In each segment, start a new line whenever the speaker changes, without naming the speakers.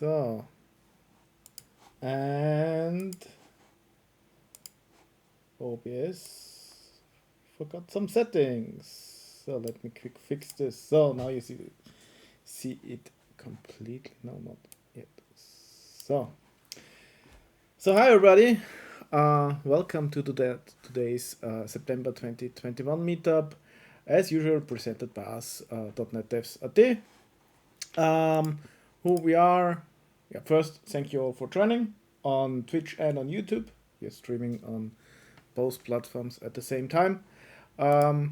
So, and OBS forgot some settings. So let me quick fix this. So now you see it completely. No, not yet. So hi everybody. Welcome to today's September 2021 meetup. As usual, presented by us, .NET Devs AT. Who we are. Yeah, first, thank you all for joining on Twitch and on YouTube. We are streaming on both platforms at the same time. For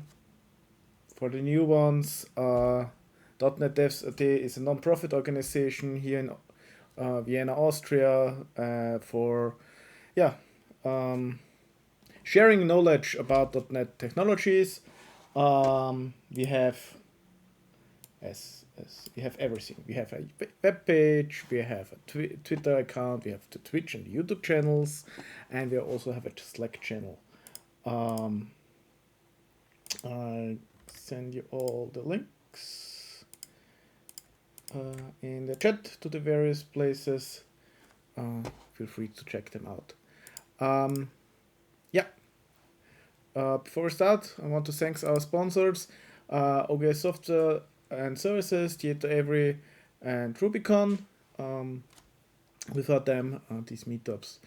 the new ones, .NET Devs AT is a non-profit organization here in Vienna, Austria, for sharing knowledge about .NET technologies. We have we have everything. We have a web page, we have a Twitter account, we have the Twitch and YouTube channels, and we also have a Slack channel. I'll send you all the links in the chat to the various places. Feel free to check them out. Before we start, I want to thank our sponsors, OGS Software and Services, Theater Every, and Rubicon. Without them, these meetups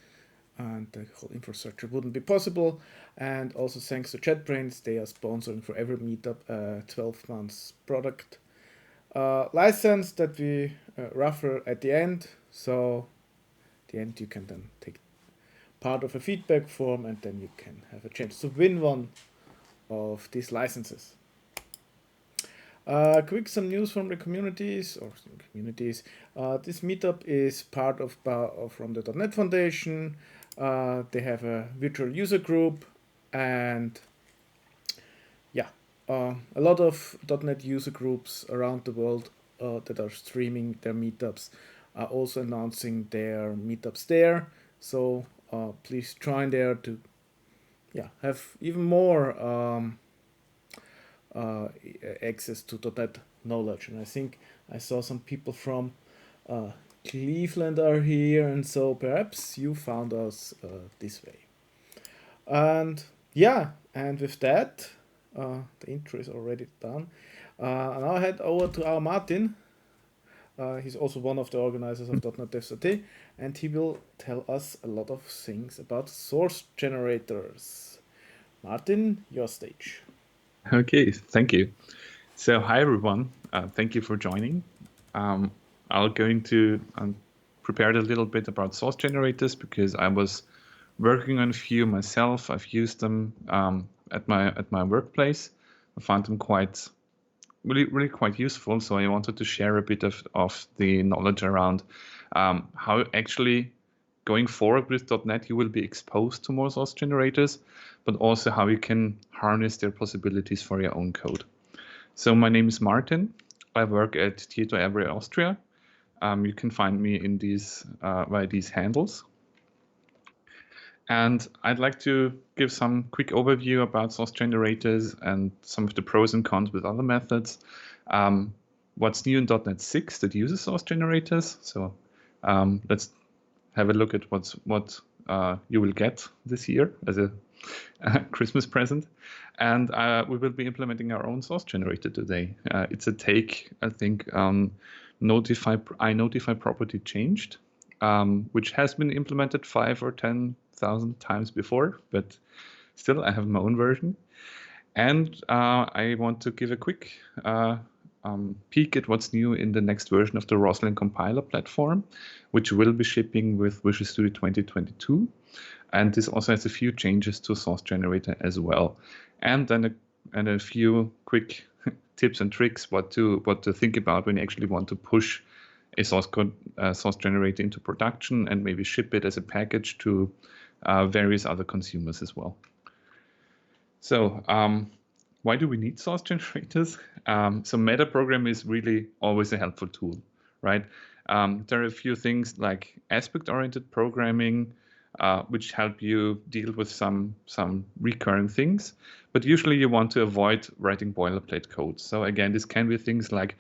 and the whole infrastructure wouldn't be possible. And also thanks to JetBrains, they are sponsoring for every meetup a 12 months product license that we raffle at the end. So at the end you can then take part of a feedback form and then you can have a chance to win one of these licenses. Quick some news from the communities. This meetup is part of from the .NET Foundation. They have a virtual user group, and a lot of .NET user groups around the world that are streaming their meetups are also announcing their meetups there. So please join there to have even more access to .NET knowledge. And I think I saw some people from Cleveland are here, and so perhaps you found us this way. And with that, the intro is already done. And I'll head over to our Martin. He's also one of the organizers of .NET Devs AT, and he will tell us a lot of things about source generators. Martin, your stage.
Okay, thank you. So hi everyone, thank you for joining. I'm going to prepare a little bit about source generators because I was working on a few myself. I've used them at my workplace. I found them really quite useful. So I wanted to share a bit of the knowledge around how actually going forward with .NET you will be exposed to more source generators, but also how you can harness their possibilities for your own code. So my name is Martin. I work at Theater Every Austria. You can find me in these via these handles. And I'd like to give some quick overview about source generators and some of the pros and cons with other methods. What's new in .NET 6 that uses source generators. So let's have a look at what you will get this year as a Christmas present. And we will be implementing our own source generator today. It's a take, I think, notify property changed, which has been implemented 5,000 or 10,000 times before, but still I have my own version. And I want to give a quick peek at what's new in the next version of the Roslyn compiler platform, which will be shipping with Visual Studio 2022. And this also has a few changes to source generator as well. And then a few quick tips and tricks what to think about when you actually want to push a source generator into production and maybe ship it as a package to various other consumers as well. So why do we need source generators? So metaprogram is really always a helpful tool, right? There are a few things like aspect-oriented programming, which help you deal with some recurring things, but usually you want to avoid writing boilerplate code. So again, this can be things like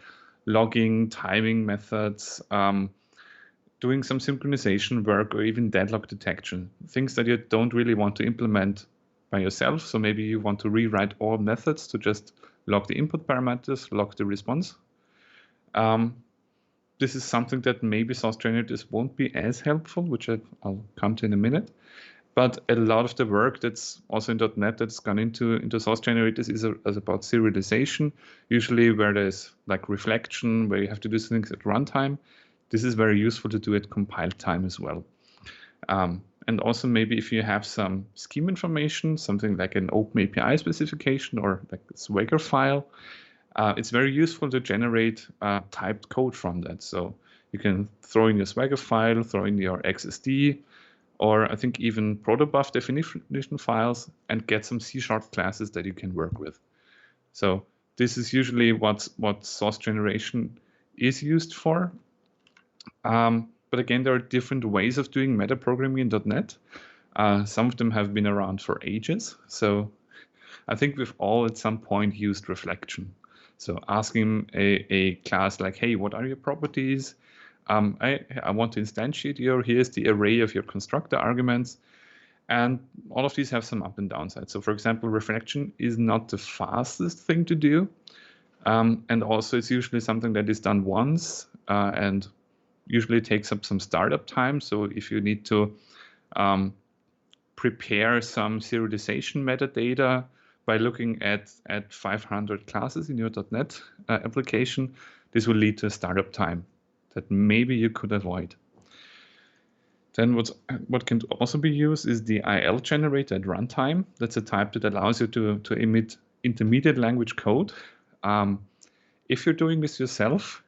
logging, timing methods, doing some synchronization work or even deadlock detection, things that you don't really want to implement by yourself. So maybe you want to rewrite all methods to just log the input parameters, log the response. This is something that maybe source generators won't be as helpful, which I'll come to in a minute. But a lot of the work that's also in .NET that's gone into source generators is about serialization, usually where there's like reflection, where you have to do things at runtime. This is very useful to do at compile time as well. And also maybe if you have some scheme information, something like an open API specification or like a Swagger file, it's very useful to generate typed code from that. So you can throw in your Swagger file, throw in your XSD, or I think even protobuf definition files, and get some C# classes that you can work with. So this is usually what source generation is used for. But again, there are different ways of doing metaprogramming in .NET. Some of them have been around for ages. So I think we've all at some point used reflection. So asking a class like, hey, what are your properties? I want to instantiate here's the array of your constructor arguments. And all of these have some up and downsides. So for example, reflection is not the fastest thing to do. And also it's usually something that is done once and usually takes up some startup time. So if you need to prepare some serialization metadata by looking at 500 classes in your .NET application, this will lead to a startup time that maybe you could avoid. Then what can also be used is the IL generator at runtime. That's a type that allows you to emit intermediate language code. If you're doing this yourself,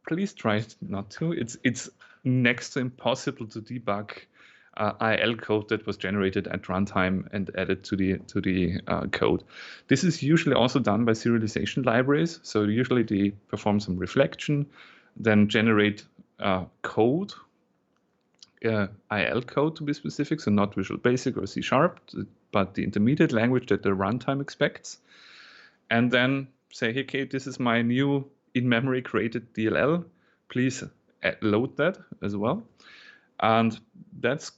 please try not to. It's next to impossible to debug IL code that was generated at runtime and added to the code. This is usually also done by serialization libraries. So usually they perform some reflection, then generate code, IL code to be specific, so not Visual Basic or C#, but the intermediate language that the runtime expects. And then say, hey, Kate, this is my new in-memory created DLL. Please load that as well. And that's,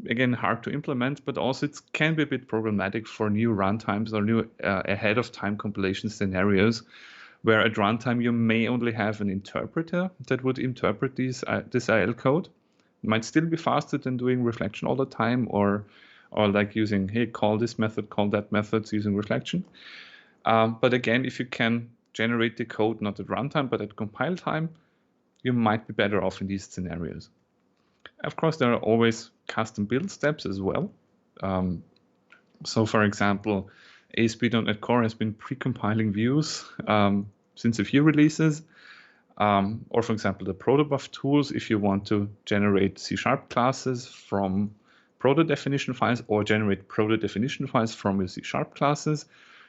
again, hard to implement, but also it can be a bit problematic for new runtimes or new ahead-of-time compilation scenarios, where at runtime you may only have an interpreter that would interpret this IL code. It might still be faster than doing reflection all the time, or like using, hey, call this method, call that method using reflection. But again, if you can generate the code not at runtime but at compile time, you might be better off in these scenarios. Of course, there are always custom build steps as well. So for example, ASP.NET Core has been pre-compiling views since a few releases. Or for example, the protobuf tools, if you want to generate C# classes from proto definition files or generate proto definition files from your C# classes.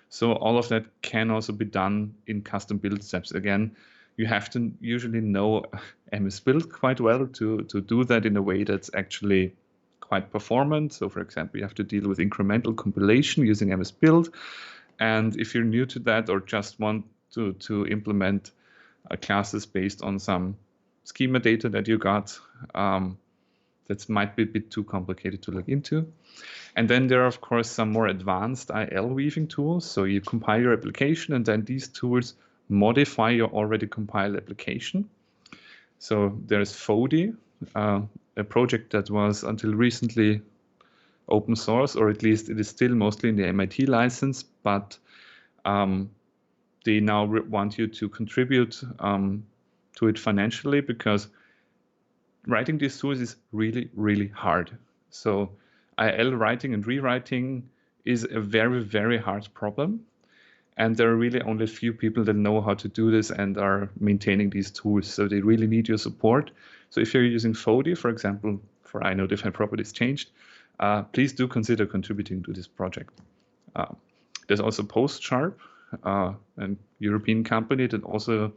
So all of that can also be done in custom build steps. Again, you have to usually know MS Build quite well to do that in a way that's actually quite performant. So for example, you have to deal with incremental compilation using MS Build. And if you're new to that or just want to implement classes based on some schema data that you got, that might be a bit too complicated to look into. And then there are, of course, some more advanced IL weaving tools. So you compile your application, and then these tools modify your already compiled application. So there's Fody, a project that was until recently open source, or at least it is still mostly in the MIT license, but they now want you to contribute to it financially, because writing these tools is really, really hard. So IL writing and rewriting is a very, very hard problem. And there are really only a few people that know how to do this and are maintaining these tools. So they really need your support. So if you're using Fody, for example, for I-Notify properties changed, please do consider contributing to this project. There's also PostSharp, a European company that also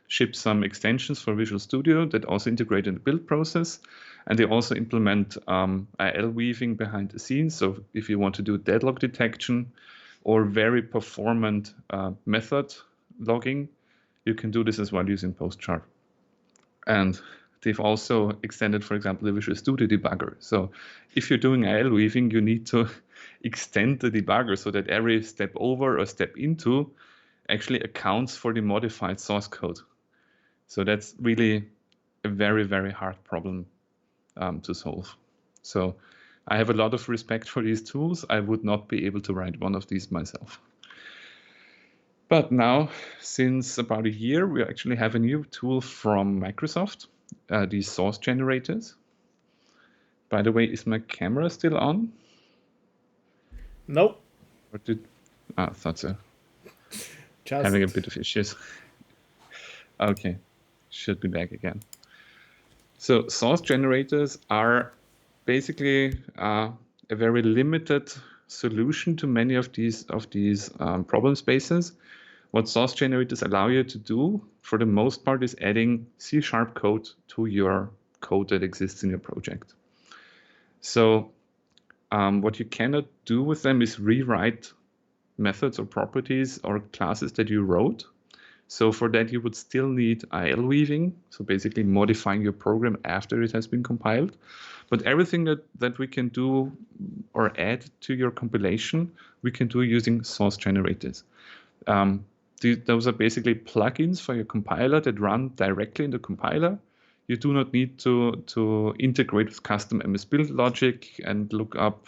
ships some extensions for Visual Studio that also integrate in the build process. And they also implement IL weaving behind the scenes. So if you want to do deadlock detection or very performant method logging, you can do this as well using PostSharp. And they've also extended, for example, the Visual Studio debugger. So if you're doing IL weaving, you need to extend the debugger so that every step over or step into actually accounts for the modified source code. So that's really a very, very hard problem to solve. So I have a lot of respect for these tools. I would not be able to write one of these myself. But now, since about a year, we actually have a new tool from Microsoft, these source generators. By the way, is my camera still on?
Nope.
Or did I thought so.
Just
Having a bit of issues. Okay, should be back again. So source generators are basically a very limited solution to many of these problem spaces. What source generators allow you to do, for the most part, is adding C# code to your code that exists in your project. So what you cannot do with them is rewrite methods or properties or classes that you wrote. So for that, you would still need IL weaving, so basically modifying your program after it has been compiled. But everything that we can do or add to your compilation, we can do using source generators. Those are basically plugins for your compiler that run directly in the compiler. You do not need to integrate with custom MS build logic and look up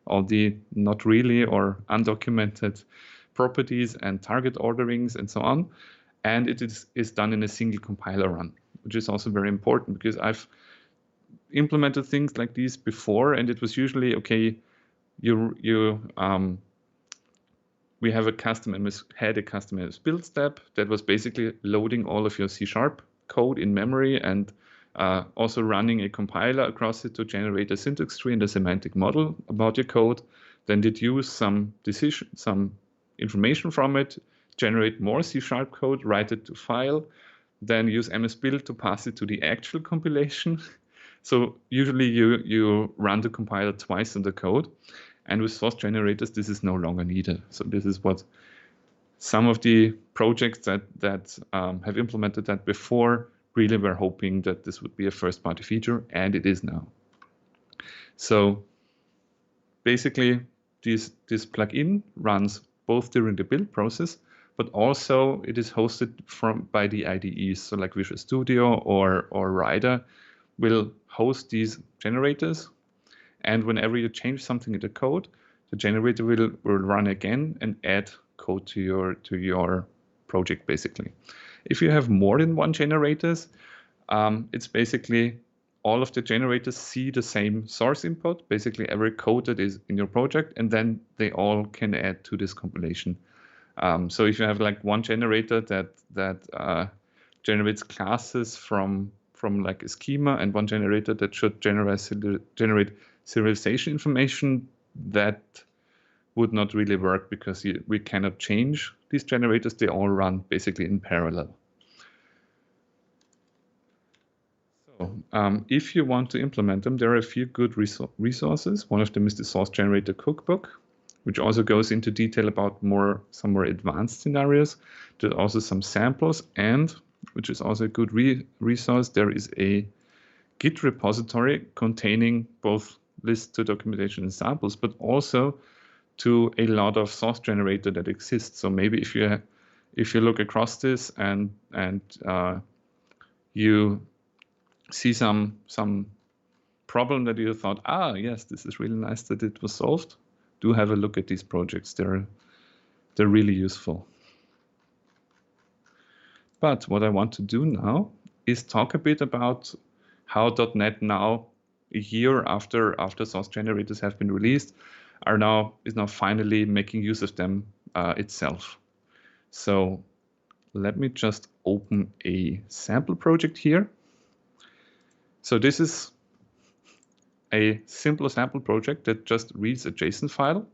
all the not really or undocumented properties and target orderings and so on. And it is done in a single compiler run, which is also very important because I've implemented things like these before, and it was usually okay. We have a custom MS build step that was basically loading all of your C# code in memory and also running a compiler across it to generate a syntax tree and a semantic model about your code. Then deduce some information from it, generate more C# code, write it to file, then use MS build to pass it to the actual compilation. So usually you run the compiler twice in the code. And with source generators, this is no longer needed. So this is what some of the projects that have implemented that before really were hoping that this would be a first-party feature, and it is now. So basically, this plugin runs both during the build process, but also it is hosted by the IDEs. So like Visual Studio or Rider will host these generators. And whenever you change something in the code, the generator will run again and add code to your project, basically. If you have more than one generators, it's basically all of the generators see the same source input, basically every code that is in your project, and then they all can add to this compilation. So if you have like one generator that generates classes from like a schema, and one generator that should generate serialization information, that would not really work because we cannot change these generators. They all run basically in parallel. So if you want to implement them, there are a few good resources. One of them is the Source Generator Cookbook, which also goes into detail about some more advanced scenarios. There's also some samples, and which is also a good resource, there is a Git repository containing both lists to documentation and samples, but also to a lot of source generator that exists. So maybe if you look across this and you see some problem that you thought, yes, this is really nice that it was solved, do have a look at these projects. They're really useful. But what I want to do now is talk a bit about how .NET now, a year after source generators have been released, is now finally making use of them itself. So let me just open a sample project here. So this is a simple sample project that just reads a JSON file.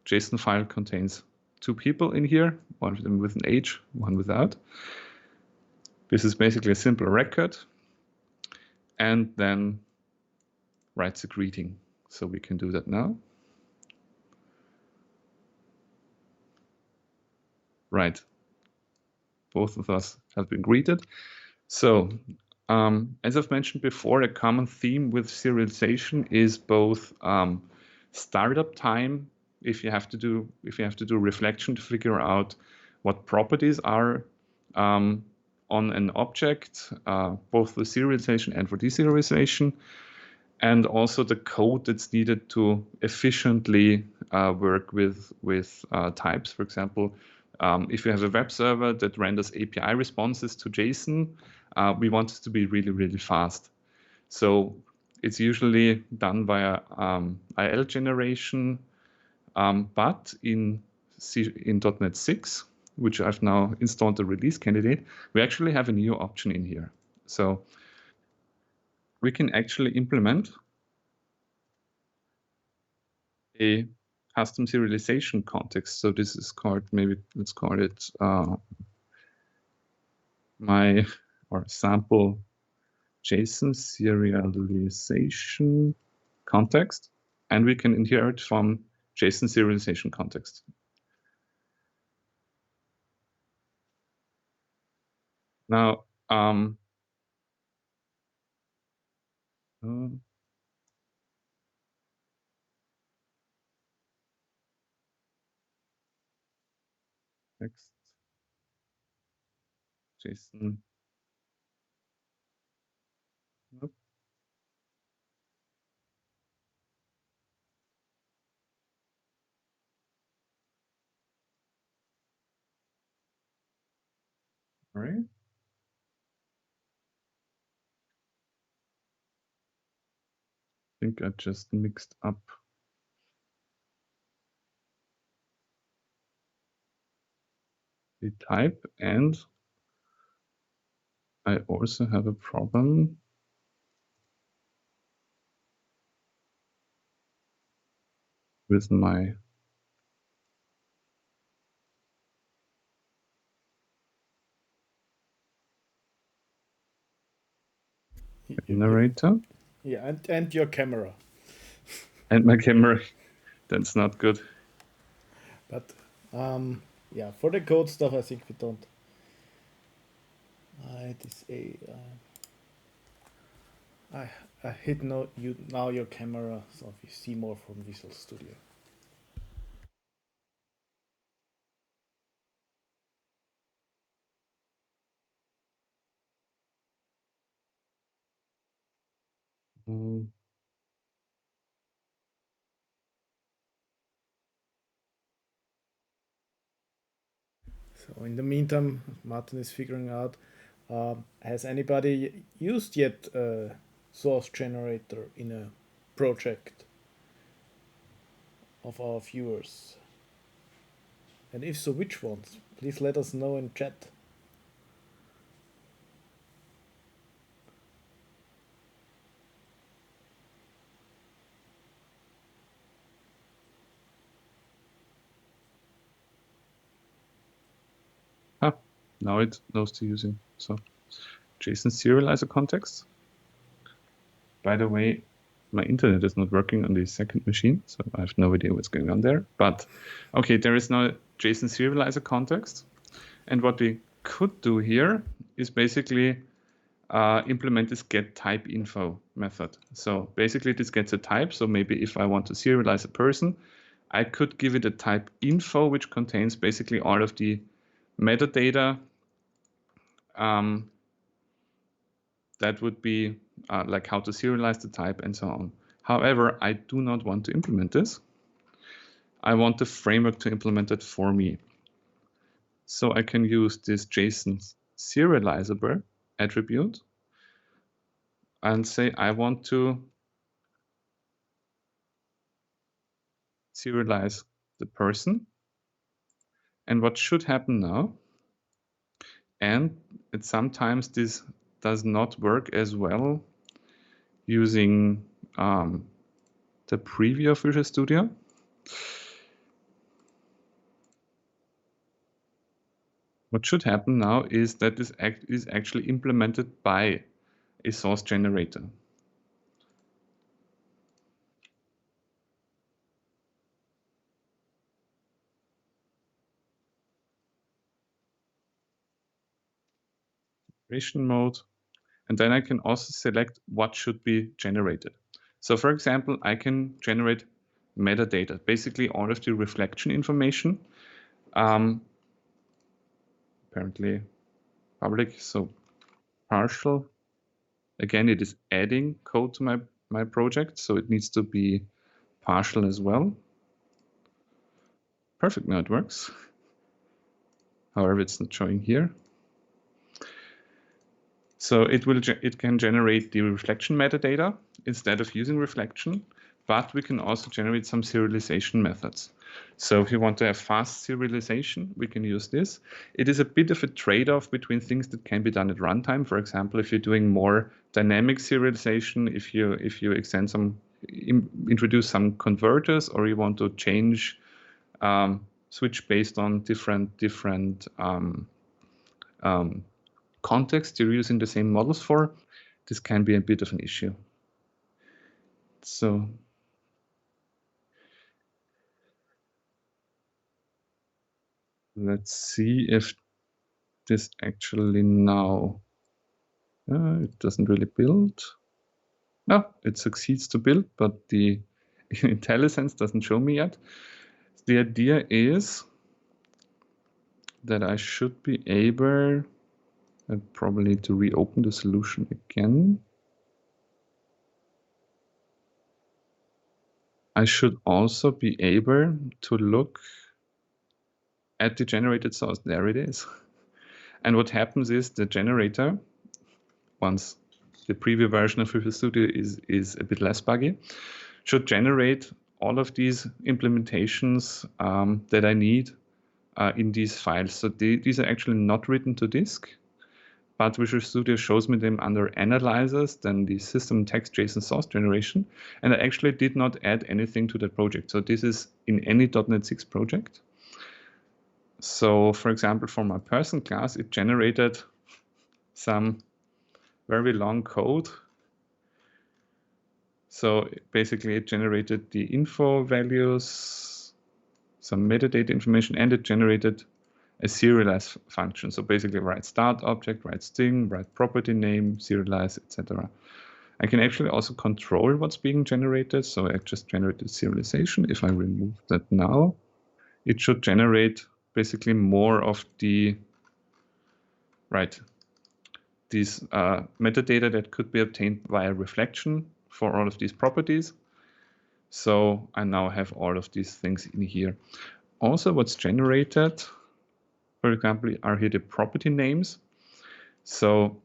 JSON file contains two people in here, one of them with an H, one without. This is basically a simple record, and then writes a greeting. So we can do that now. Right. Both of us have been greeted. So, as I've mentioned before, a common theme with serialization is both startup time, if you have to do reflection to figure out what properties are on an object, both for serialization and for deserialization, and also the code that's needed to efficiently work with types. For example, if you have a web server that renders API responses to JSON, we want it to be really, really fast. So it's usually done via IL generation, but in .NET 6, which I've now installed the release candidate, we actually have a new option in here. So we can actually implement a custom serialization context. So this is called, maybe let's call it my or sample JSON serialization context, and we can inherit from JSON serialization context. Now, text JSON. Nope. All right. I think I just mixed up the type, and I also have a problem with my generator
Yeah, and your camera.
and my camera. That's not good.
But yeah, for the code stuff, I think we don't. It is a. I hit no you now your camera, so you see more from Visual Studio.
Mm,
So in the meantime, Martin is figuring out. Has anybody used yet a source generator in a project of our viewers? And if so, which ones? Please let us know in chat.
now it knows to using so JSON serializer context. By the way, my internet is not working on the second machine, so I have no idea what's going on there. But okay, there is now JSON serializer context. And what we could do here is basically implement this get type info method. So basically this gets a type. So maybe if I want to serialize a person, I could give it a type info, which contains basically all of the metadata that would be like how to serialize the type and so on. However, I do not want to implement this. I want the framework to implement it for me. So I can use this JSON serializable attribute and say I want to serialize the person. And what should happen now, and sometimes this does not work as well using the preview of Visual Studio. What should happen now is that this is actually implemented by a source generator. generation mode. And then I can also select what should be generated. So for example, I can generate metadata, basically all of the reflection information. Apparently public, so partial. Again, it is adding code to my project, so it needs to be partial as well. Perfect, now it works. However, it's not showing here. So it can generate the reflection metadata instead of using reflection, but we can also generate some serialization methods. So if you want to have fast serialization, we can use this. It is a bit of a trade-off between things that can be done at runtime. For example, if you're doing more dynamic serialization, if you extend introduce some converters, or you want to change switch based on different context you're using the same models for, this can be a bit of an issue. So let's see if this actually now, it doesn't really build. No, it succeeds to build, but the IntelliSense doesn't show me yet. The idea is that I should be able, I probably need to reopen the solution again. I should also be able to look at the generated source. There it is. And what happens is the generator, once the preview version of Visual Studio is a bit less buggy, should generate all of these implementations that I need in these files. So these are actually not written to disk, but Visual Studio shows me them under analyzers, then the system text JSON source generation. And I actually did not add anything to that project. So this is in any .NET 6 project. So for example, for my person class, it generated some very long code. So basically it generated the info values, some metadata information, and it generated a serialize function. So basically write start object, write string, write property name, serialize, etc. I can actually also control what's being generated. So I just generated serialization. If I remove that now, it should generate basically more of the, these metadata that could be obtained via reflection for all of these properties. So I now have all of these things in here. Also, what's generated, for example, are here the property names. So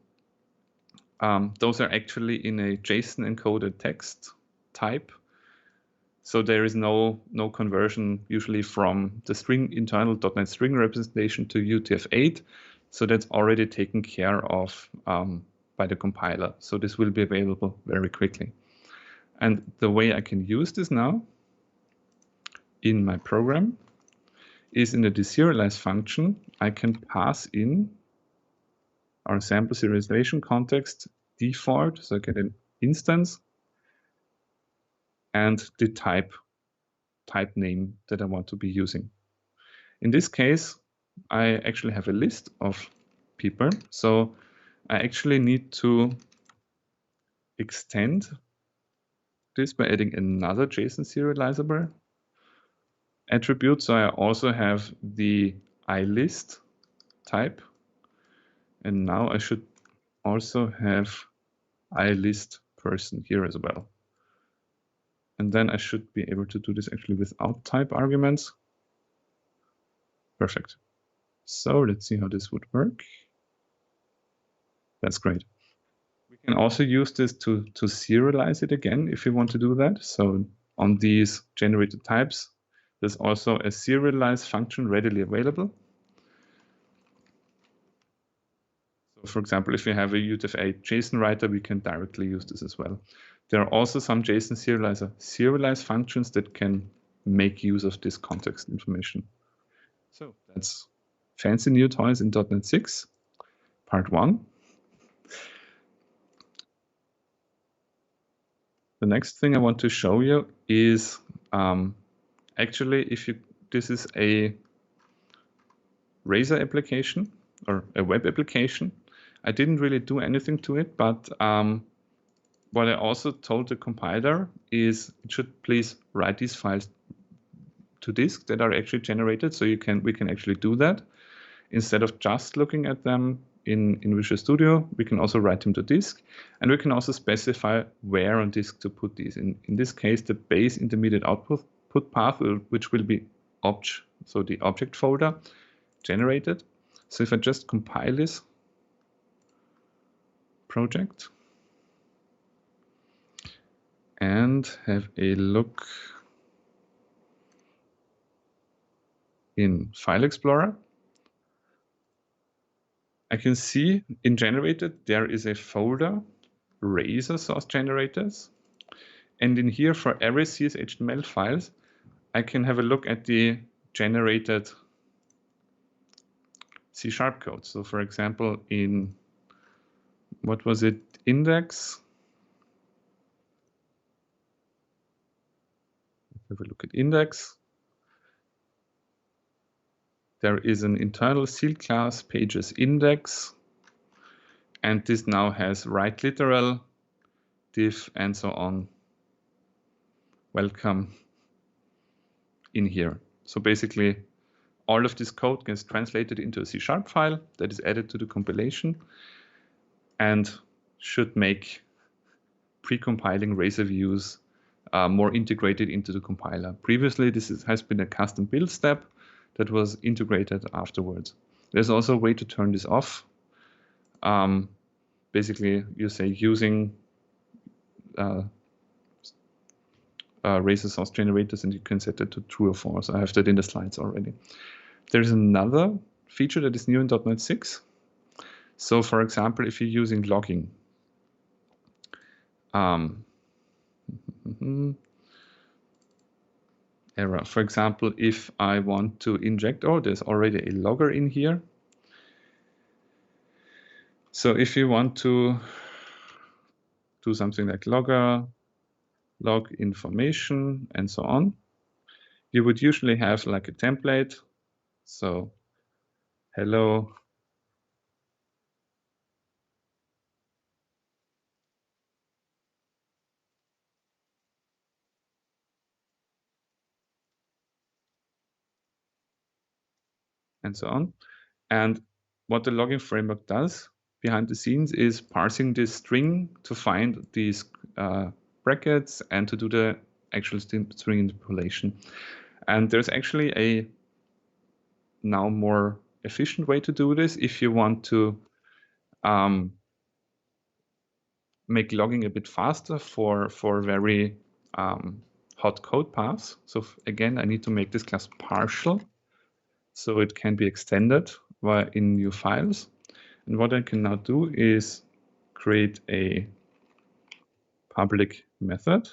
those are actually in a JSON encoded text type. So there is no conversion usually from the string internal .NET string representation to UTF-8. So that's already taken care of by the compiler. So this will be available very quickly. And the way I can use this now in my program is in the deserialize function, I can pass in our sample serialization context default, so I get an instance and the type name that I want to be using. In this case, I actually have a list of people, so I actually need to extend this by adding another JSON serializable attribute. So I also have the iList type, and now I should also have iList person here as well. And then I should be able to do this actually without type arguments. Perfect. So let's see how this would work. That's great. We can also use this to serialize it again if you want to do that. So on these generated types, there's also a serialize function readily available. So for example, if you have a UTF-8 JSON writer, we can directly use this as well. There are also some JSON serialize functions that can make use of this context information. So that's fancy new toys in .NET 6, part 1. The next thing I want to show you is actually this is a Razor application or a web application. I didn't really do anything to it, but what I also told the compiler is it should please write these files to disk that are actually generated, so we can actually do that. Instead of just looking at them in Visual Studio, we can also write them to disk, and we can also specify where on disk to put these. In this case, the base intermediate output path, which will be so the object folder generated. So if I just compile this project and have a look in File Explorer, I can see in generated there is a folder, Razor Source Generators. And in here, for every CSHTML files, I can have a look at the generated C# code. So for example, in, what was it, index. Have a look at index. There is an internal sealed class, pages index. And this now has write literal, div, and so on. Welcome in here. So basically, all of this code gets translated into a C# file that is added to the compilation and should make pre-compiling Razor views more integrated into the compiler. Previously, this has been a custom build step that was integrated afterwards. There's also a way to turn this off. Basically, you say using Razor Source Generators, and you can set it to true or false. I have that in the slides already. There's another feature that is new in .NET 6. So for example, if you're using logging, error. For example, if I want to inject, there's already a logger in here. So if you want to do something like logger, log information, and so on, you would usually have like a template. So hello, and so on. And what the logging framework does behind the scenes is parsing this string to find these brackets and to do the actual string interpolation. And there's actually a now more efficient way to do this if you want to make logging a bit faster for very hot code paths. So again, I need to make this class partial so it can be extended in new files. And what I can now do is create a public method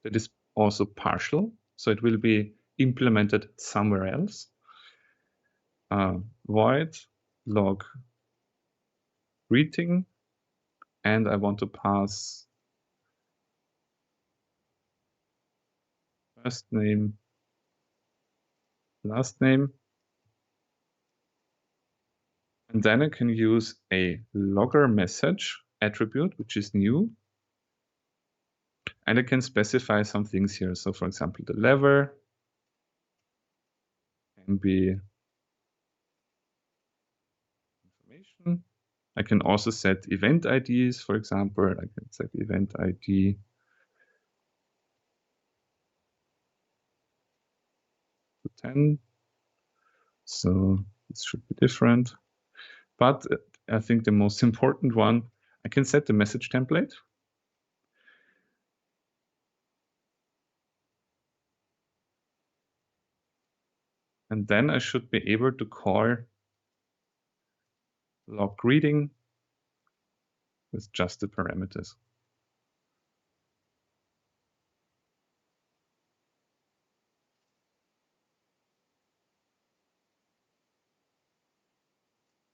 that is also partial. So it will be implemented somewhere else. Void log greeting, and I want to pass first name, last name. And then I can use a logger message attribute, which is new. And I can specify some things here. So for example, the lever can be information. I can also set event IDs. For example, I can set event ID to 10. So this should be different. But I think the most important one, I can set the message template. And then I should be able to call log greeting with just the parameters.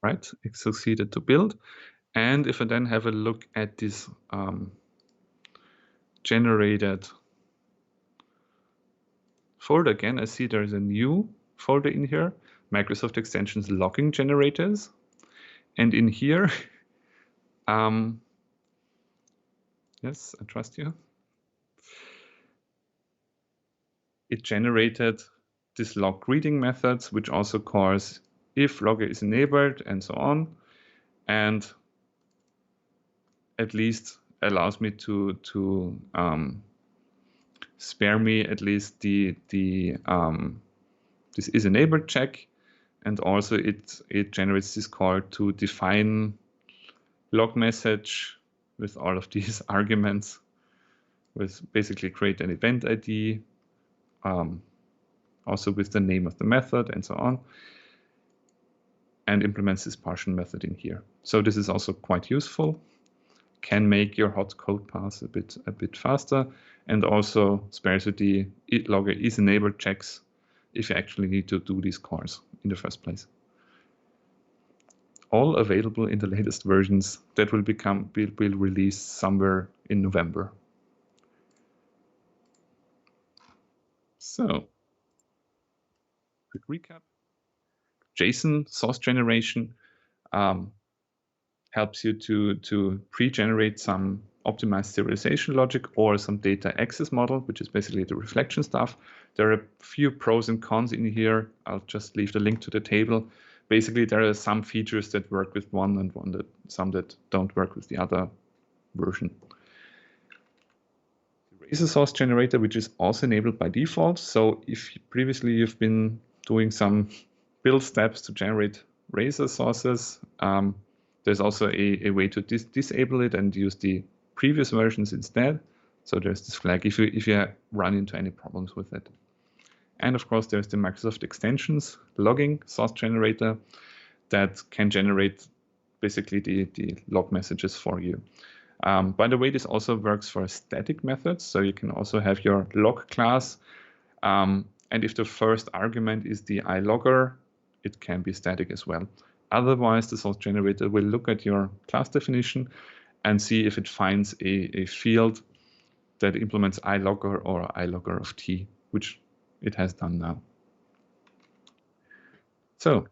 Right, it succeeded to build. And if I then have a look at this generated folder again, I see there's a new folder in here, Microsoft Extensions Logging Generators. And in here, yes, I trust you. It generated this log greeting methods, which also calls if logger is enabled and so on, and at least allows me to spare me at least the this is enabled check, and also it generates this call to define log message with all of these arguments, with basically create an event ID, also with the name of the method and so on, and implements this partial method in here. So this is also quite useful, can make your hot code pass a bit faster, and also spares you the logger is enabled checks if you actually need to do these calls in the first place. All available in the latest versions that will release somewhere in November. So, quick recap. JSON source generation helps you to pre-generate some optimized serialization logic or some data access model, which is basically the reflection stuff. There are a few pros and cons in here. I'll just leave the link to the table. Basically, there are some features that work with one and some that don't work with the other version. There is a source generator, which is also enabled by default. So if previously you've been doing some build steps to generate Razor sources, there's also a way to disable it and use the previous versions instead. So there's this flag if you run into any problems with it. And of course, there's the Microsoft extensions logging source generator that can generate basically the log messages for you. By the way, this also works for static methods. So you can also have your log class. And if the first argument is the iLogger, it can be static as well. Otherwise, the source generator will look at your class definition and see if it finds a field that implements iLogger or iLogger of t, which it has done now. So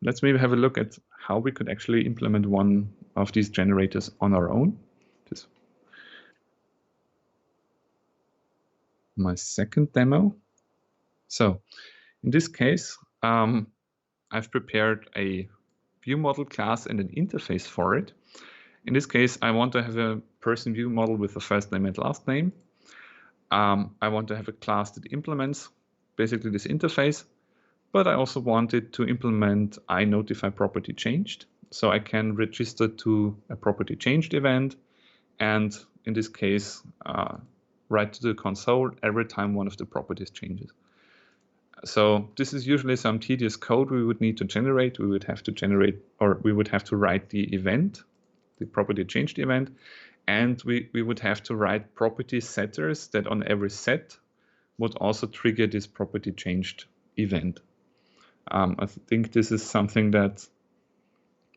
let's maybe have a look at how we could actually implement one of these generators on our own. This is my second demo. So in this case, I've prepared a view model class and an interface for it. In this case, I want to have a person view model with a first name and last name. I want to have a class that implements basically this interface, but I also wanted to implement iNotify property changed. So I can register to a property changed event, and in this case, write to the console every time one of the properties changes. So this is usually some tedious code we would need to generate. We would have to generate, or we would have to write the event, the property changed event, and we would have to write property setters that on every set would also trigger this property changed event. I think this is something that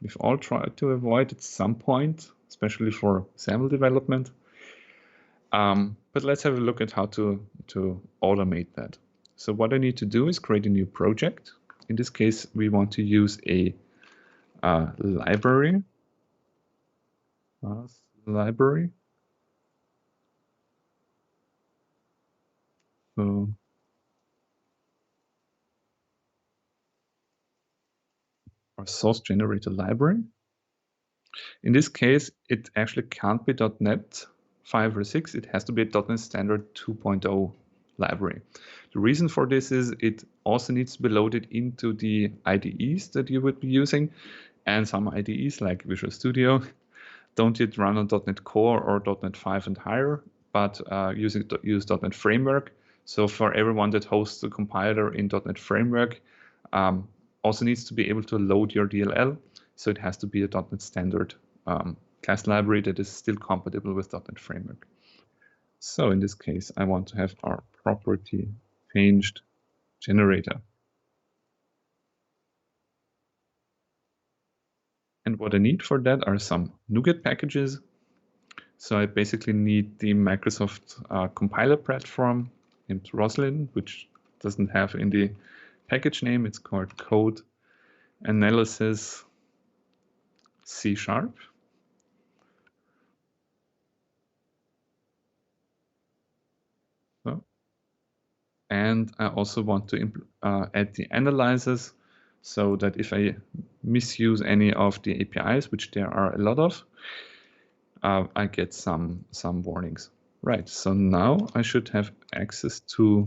we've all tried to avoid at some point, especially for SAML development. But let's have a look at how to automate that. So what I need to do is create a new project. In this case, we want to use a library. So our source generator library. In this case, it actually can't be .NET 5 or 6. It has to be a .NET Standard 2.0 library. The reason for this is it also needs to be loaded into the IDEs that you would be using. And some IDEs like Visual Studio don't yet run on .NET Core or .NET 5 and higher, but use .NET Framework. So for everyone that hosts the compiler in .NET Framework, also needs to be able to load your DLL. So it has to be a .NET Standard class library that is still compatible with .NET Framework. So in this case, I want to have our property changed generator. And what I need for that are some NuGet packages. So I basically need the Microsoft compiler platform named Roslyn, which doesn't have in the package name. It's called Code Analysis C#. So, and I also want to add the analyzers so that if I misuse any of the APIs, which there are a lot of, I get some warnings. Right, so now I should have access to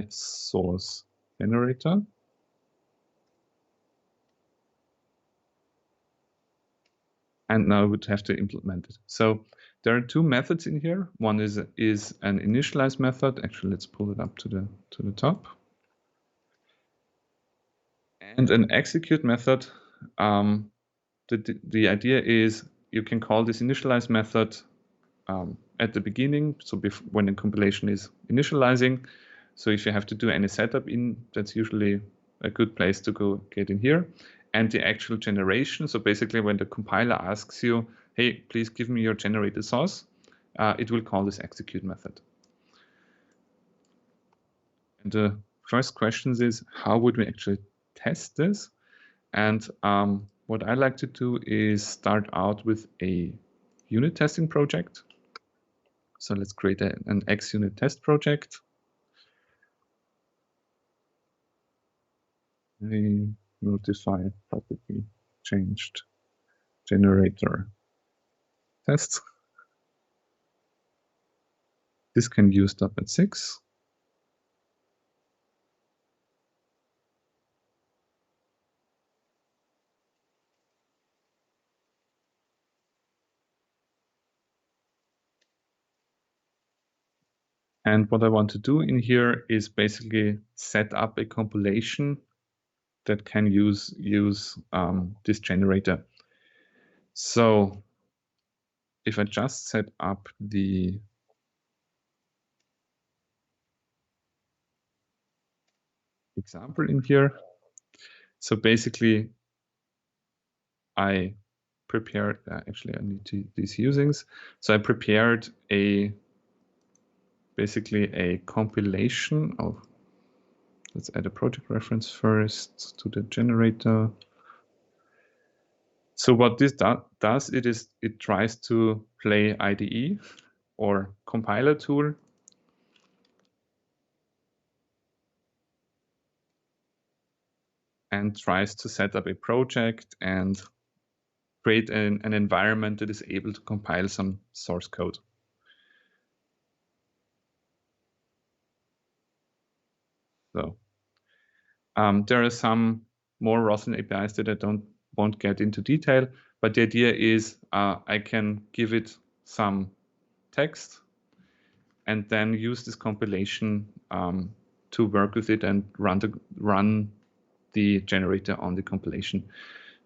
Source Generator. And now I would have to implement it. So there are two methods in here. One is an initialize method. Actually, let's pull it up to the top. And an execute method. The idea is you can call this initialize method at the beginning, so when the compilation is initializing. So if you have to do any setup that's usually a good place to go get in here. And the actual generation, so basically when the compiler asks you, hey, please give me your generated source, it will call this execute method. And the first question is, how would we actually test this? And what I like to do is start out with a unit testing project. So let's create an XUnit test project. We notify property changed generator tests. This can use .NET 6. And what I want to do in here is basically set up a compilation that can use this generator. So if I just set up the example in here, so basically I prepared, actually I need these usings. So I prepared basically a compilation of, let's add a project reference first to the generator. So what this does, it tries to play IDE or compiler tool and tries to set up a project and create an environment that is able to compile some source code. So there are some more Roslyn APIs that I won't get into detail, but the idea is I can give it some text and then use this compilation to work with it and run the generator on the compilation.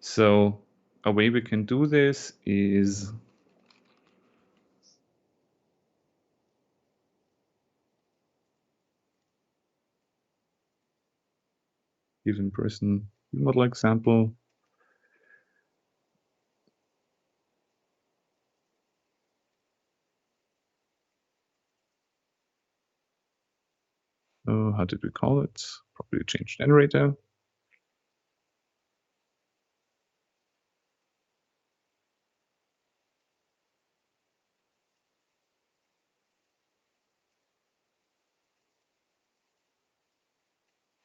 So a way we can do this is given person model example. How did we call it? Probably change generator.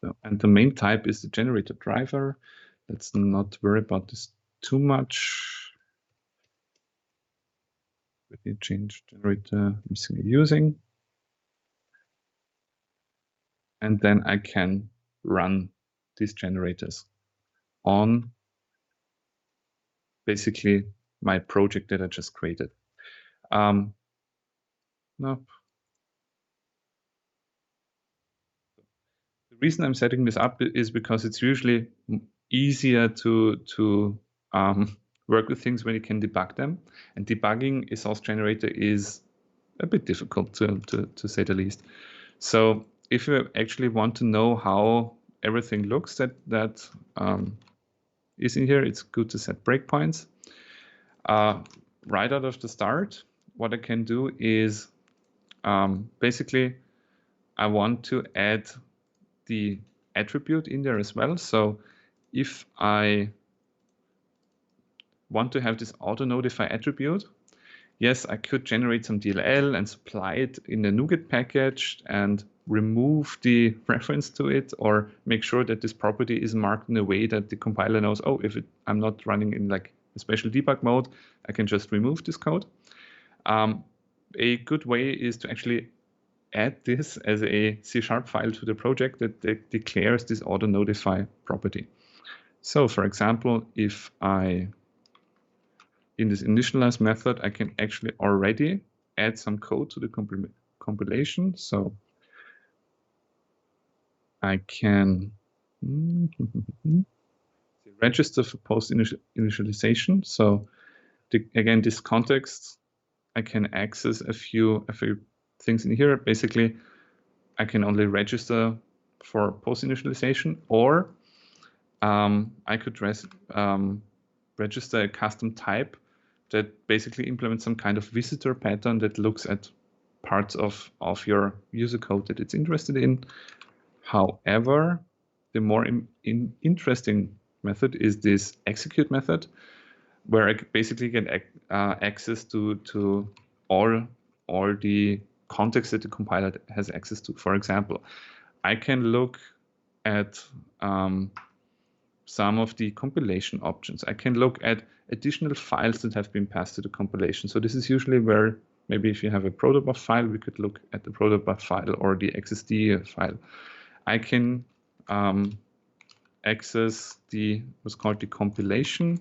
So, and the main type is the generator driver. Let's not worry about this too much. We need change generator missing a using. And then I can run these generators on basically my project that I just created. No. The reason I'm setting this up is because it's usually easier to work with things when you can debug them. And debugging a source generator is a bit difficult to say the least. So if you actually want to know how everything looks that is in here, it's good to set breakpoints. Right out of the start, what I can do is basically I want to add the attribute in there as well. So if I want to have this auto notify attribute, yes, I could generate some DLL and supply it in a NuGet package and remove the reference to it, or make sure that this property is marked in a way that the compiler knows, oh, if I'm not running in like a special debug mode, I can just remove this code. A good way is to actually add this as a C# file to the project that declares this auto notify property. So for example, if in this initialize method, I can actually already add some code to the compilation. So I can register for post initialization. So again, this context, I can access a few things in here. Basically, I can only register for post initialization, or I could register a custom type that basically implements some kind of visitor pattern that looks at parts of your user code that it's interested in. However, the more interesting method is this execute method, where I basically get access to all the context that the compiler has access to. For example, I can look at some of the compilation options. I can look at additional files that have been passed to the compilation. So this is usually where maybe if you have a protobuf file, we could look at the protobuf file or the XSD file. I can access what's called the compilation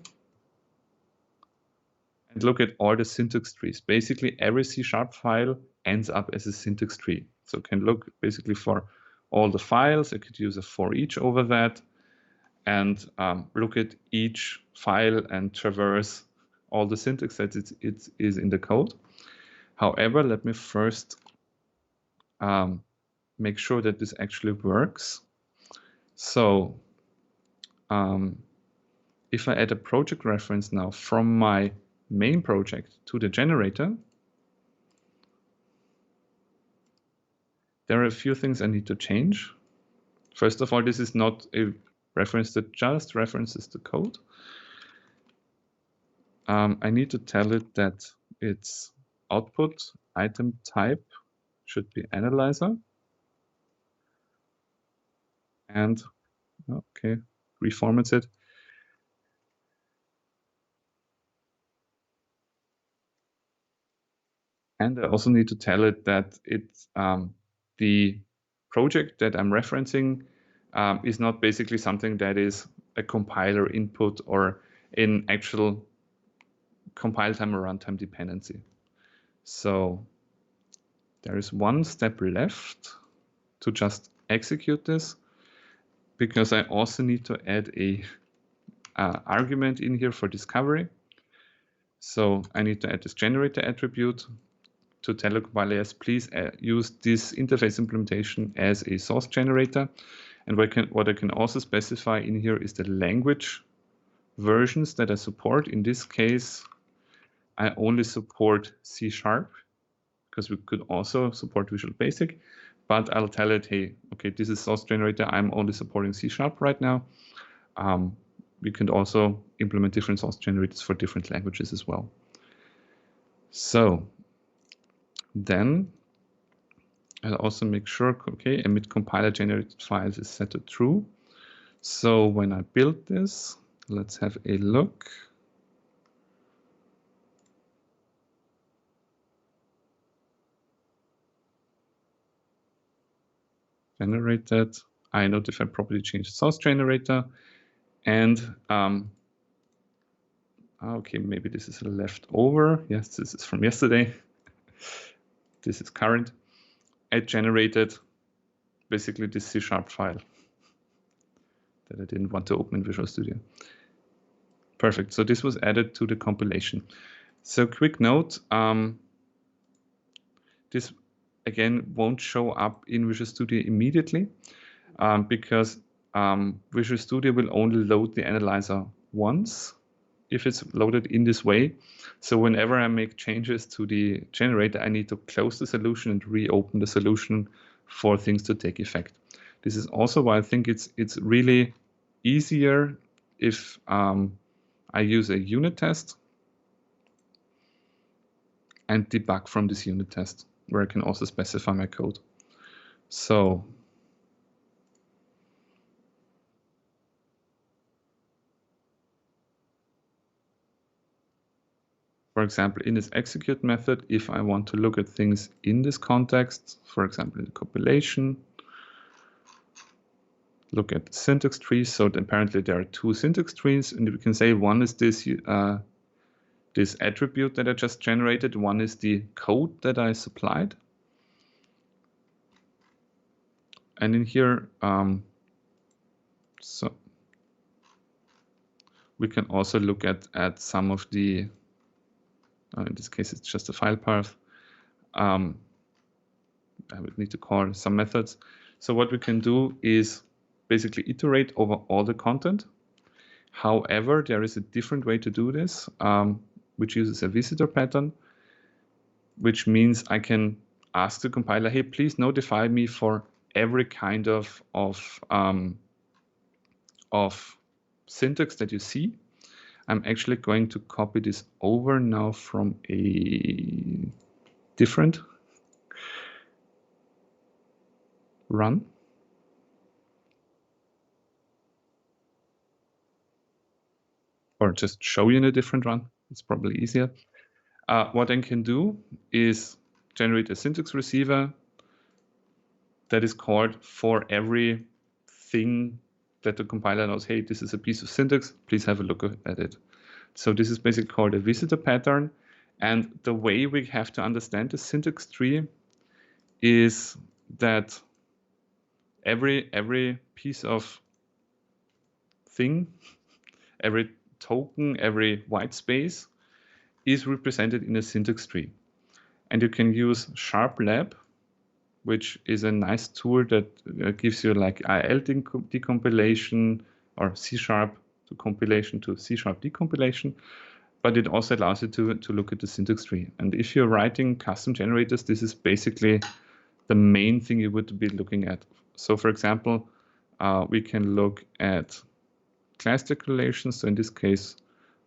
and look at all the syntax trees. Basically, every C# file ends up as a syntax tree. So I can look basically for all the files. I could use a for each over that and look at each file and traverse all the syntax that it is in the code. However, let me first make sure that this actually works. So if I add a project reference now from my main project to the generator, there are a few things I need to change. First of all, this is not a reference that just references the code. I need to tell it that its output item type should be analyzer. And okay, reformats it. And I also need to tell it that it's the project that I'm referencing is not basically something that is a compiler input or an actual compile time or runtime dependency. So there is one step left to just execute this, because I also need to add a argument in here for discovery. So I need to add this generator attribute to tell the compiler, yes, please use this interface implementation as a source generator. And what I can also specify in here is the language versions that I support. In this case, I only support C#, because we could also support Visual Basic, but I'll tell it, hey, okay, this is source generator. I'm only supporting C# right now. We can also implement different source generators for different languages as well. So then I'll also make sure, okay, emit compiler generated files is set to true. So when I build this, let's have a look. Generated, I notify property change source generator, and okay, maybe this is a leftover. Yes, this is from yesterday. This is current. I generated basically this C# file that I didn't want to open in Visual Studio. Perfect. So this was added to the compilation. So quick note, this again won't show up in Visual Studio immediately because Visual Studio will only load the analyzer once if it's loaded in this way. So whenever I make changes to the generator, I need to close the solution and reopen the solution for things to take effect. This is also why I think it's really easier if I I use a unit test and debug from this unit test, where I can also specify my code. So for example, in this execute method, if I want to look at things in this context, for example, in the compilation, look at the syntax trees. So apparently there are two syntax trees, and we can say one is this this attribute that I just generated, one is the code that I supplied. And in here, so we can also look at some of the, in this case, it's just a file path. I would need to call some methods. So what we can do is basically iterate over all the content. However, there is a different way to do this, which uses a visitor pattern, which means I can ask the compiler, hey, please notify me for every kind of syntax that you see. I'm actually going to copy this over now from a different run. Or just show you in a different run. It's probably easier. What I can do is generate a syntax receiver that is called for every thing that the compiler knows, hey, this is a piece of syntax, please have a look at it. So this is basically called a visitor pattern. And the way we have to understand the syntax tree is that every piece of thing, every token, every white space is represented in a syntax tree. And you can use sharplab, which is a nice tool that gives you like IL decompilation or C# to compilation to C# decompilation, but it also allows you to look at the syntax tree. And if you're writing custom generators, this is basically the main thing you would be looking at. So for example, we can look at class declarations. So in this case,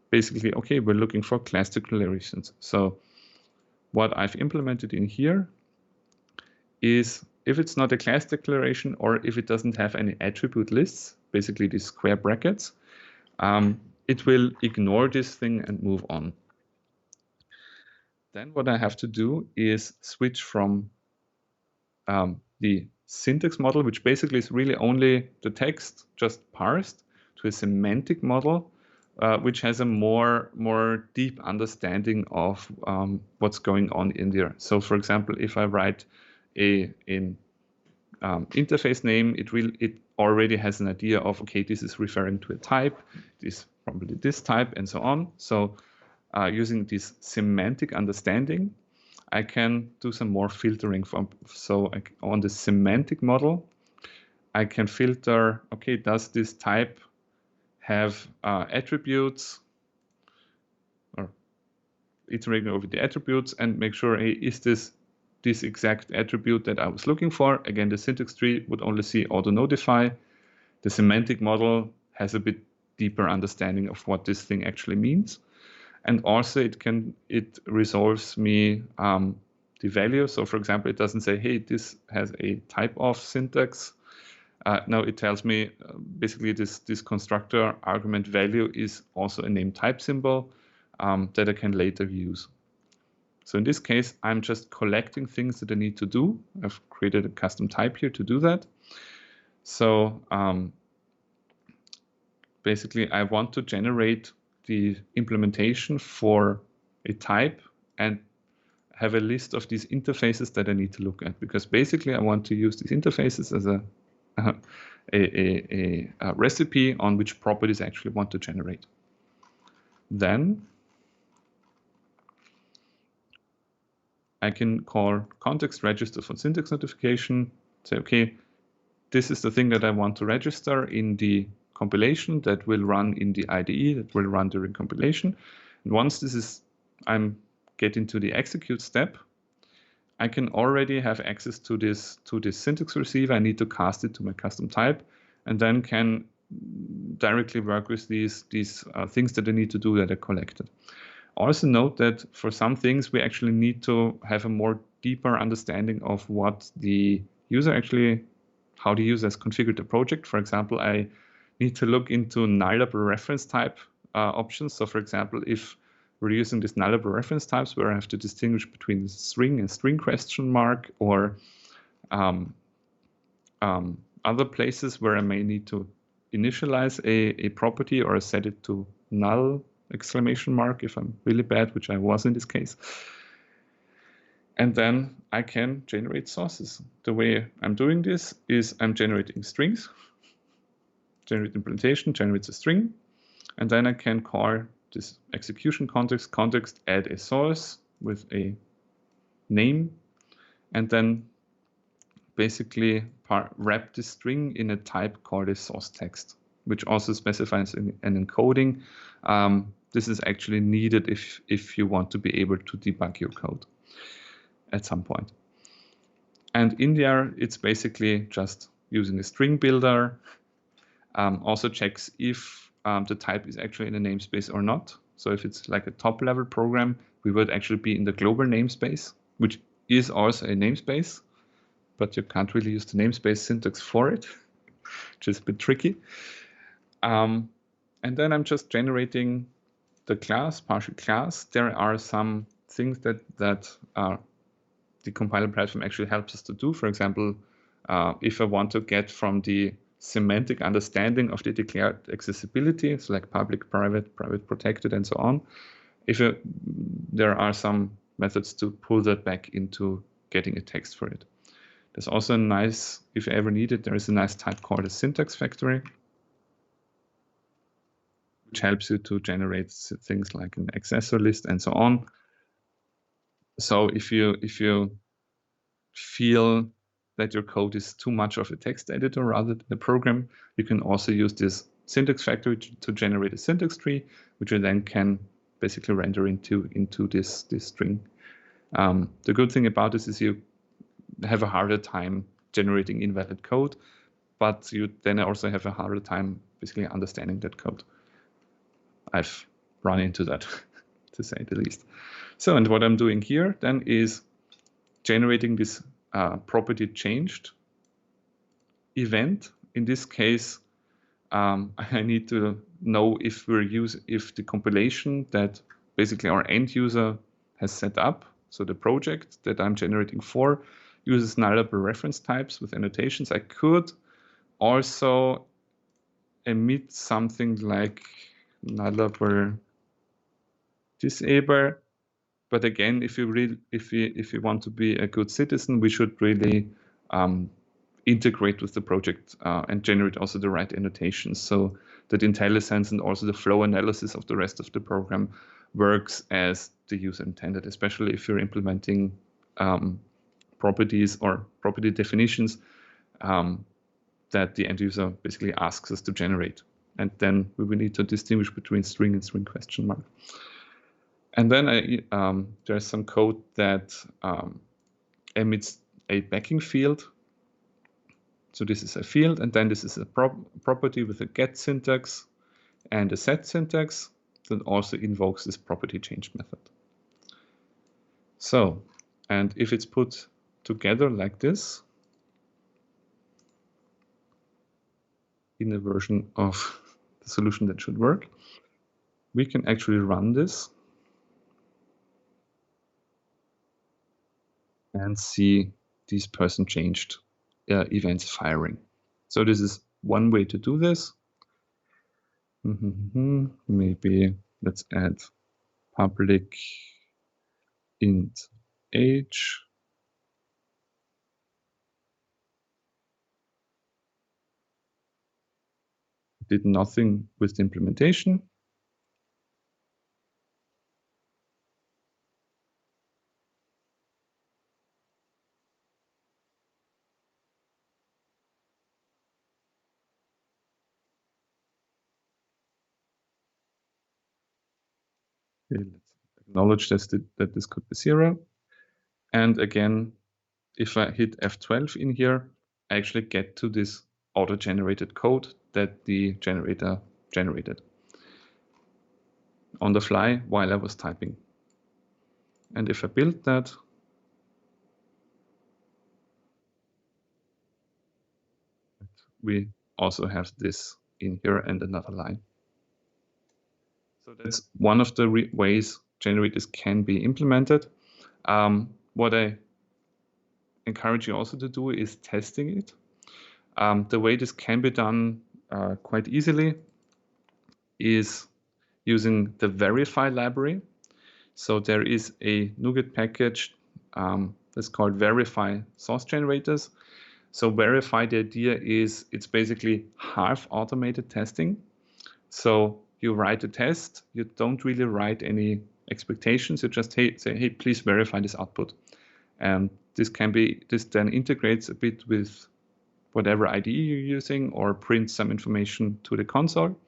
basically, okay, we're looking for class declarations. So what I've implemented in here is if it's not a class declaration or if it doesn't have any attribute lists, basically these square brackets, it will ignore this thing and move on. Then what I have to do is switch from the syntax model, which basically is really only the text just parsed, to a semantic model, which has a more deep understanding of what's going on in there. So for example, if I write an interface name, it already has an idea of, okay, this is referring to a type, this probably this type, and so on. So using this semantic understanding, I can do some more filtering on the semantic model, I can filter, okay, does this type have attributes, or iterating over the attributes and make sure, hey, is this exact attribute that I was looking for? Again, the syntax tree would only see auto notify. The semantic model has a bit deeper understanding of what this thing actually means. And also it resolves me the value. So for example, it doesn't say, hey, this has a type of syntax. No, it tells me basically this constructor argument value is also a name type symbol that I can later use. So in this case, I'm just collecting things that I need to do. I've created a custom type here to do that. So basically, I want to generate the implementation for a type and have a list of these interfaces that I need to look at, because basically I want to use these interfaces as a recipe on which properties I actually want to generate. Then I can call context register for syntax notification, say, okay, this is the thing that I want to register in the compilation that will run in the IDE, that will run during compilation. And once I'm getting to the execute step, I can already have access to this syntax receiver. I need to cast it to my custom type, and then can directly work with these things that I need to do that are collected. Also note that for some things we actually need to have a more deeper understanding of what the user actually, how the user has configured the project. For example, I need to look into nullable reference type options. So for example, if we're using these nullable reference types where I have to distinguish between string and string question mark, or other places where I may need to initialize a property or set it to null exclamation mark if I'm really bad, which I was in this case. And then I can generate sources. The way I'm doing this is I'm generating strings, generate implementation, generates a string, and then I can call this execution context, add a source with a name, and then basically wrap the string in a type called a source text, which also specifies an encoding. This is actually needed if you want to be able to debug your code at some point. And in there, it's basically just using a string builder. Also checks if the type is actually in a namespace or not. So if it's like a top-level program, we would actually be in the global namespace, which is also a namespace, but you can't really use the namespace syntax for it, which is a bit tricky. And then I'm just generating the class, partial class. There are some things that the compiler platform actually helps us to do. For example, if I want to get from the semantic understanding of the declared accessibility, so like public, private, private protected, and so on, there are some methods to pull that back into getting a text for it. There's also a nice, if you ever need it, there is a nice type called a syntax factory, which helps you to generate things like an accessor list and so on. So if you feel that your code is too much of a text editor rather than a program, you can also use this syntax factory to generate a syntax tree, which you then can basically render into this string. The good thing about this is you have a harder time generating invalid code, but you then also have a harder time basically understanding that code. I've run into that, to say the least. So, and what I'm doing here then is generating this property changed event. In this case, I need to know if the compilation that basically our end user has set up, so the project that I'm generating for, uses nullable reference types with annotations. I could also emit something like nullable disable. But again, if you want to be a good citizen, we should really integrate with the project and generate also the right annotations, so that IntelliSense and also the flow analysis of the rest of the program works as the user intended, especially if you're implementing properties or property definitions that the end user basically asks us to generate. And then we will need to distinguish between string and string question mark. And then there's some code that emits a backing field. So this is a field, and then this is a property with a get syntax and a set syntax that also invokes this property change method. So, and if it's put together like this in a version of the solution that should work, we can actually run this and see these person changed events firing. So this is one way to do this. Maybe let's add public int age. Did nothing with the implementation. Okay, let's acknowledge that this could be 0. And again, if I hit F12 in here, I actually get to this auto-generated code that the generator generated on the fly while I was typing. And if I build that, we also have this in here and another line. So that's one of the ways generators can be implemented. What I encourage you also to do is testing it. The way this can be done quite easily is using the verify library. So there is a NuGet package that's called verify source generators. So verify, the idea is it's basically half automated testing. So you write a test, you don't really write any expectations, you just say, hey, please verify this output. And this then integrates a bit with whatever IDE you're using or print some information to the console.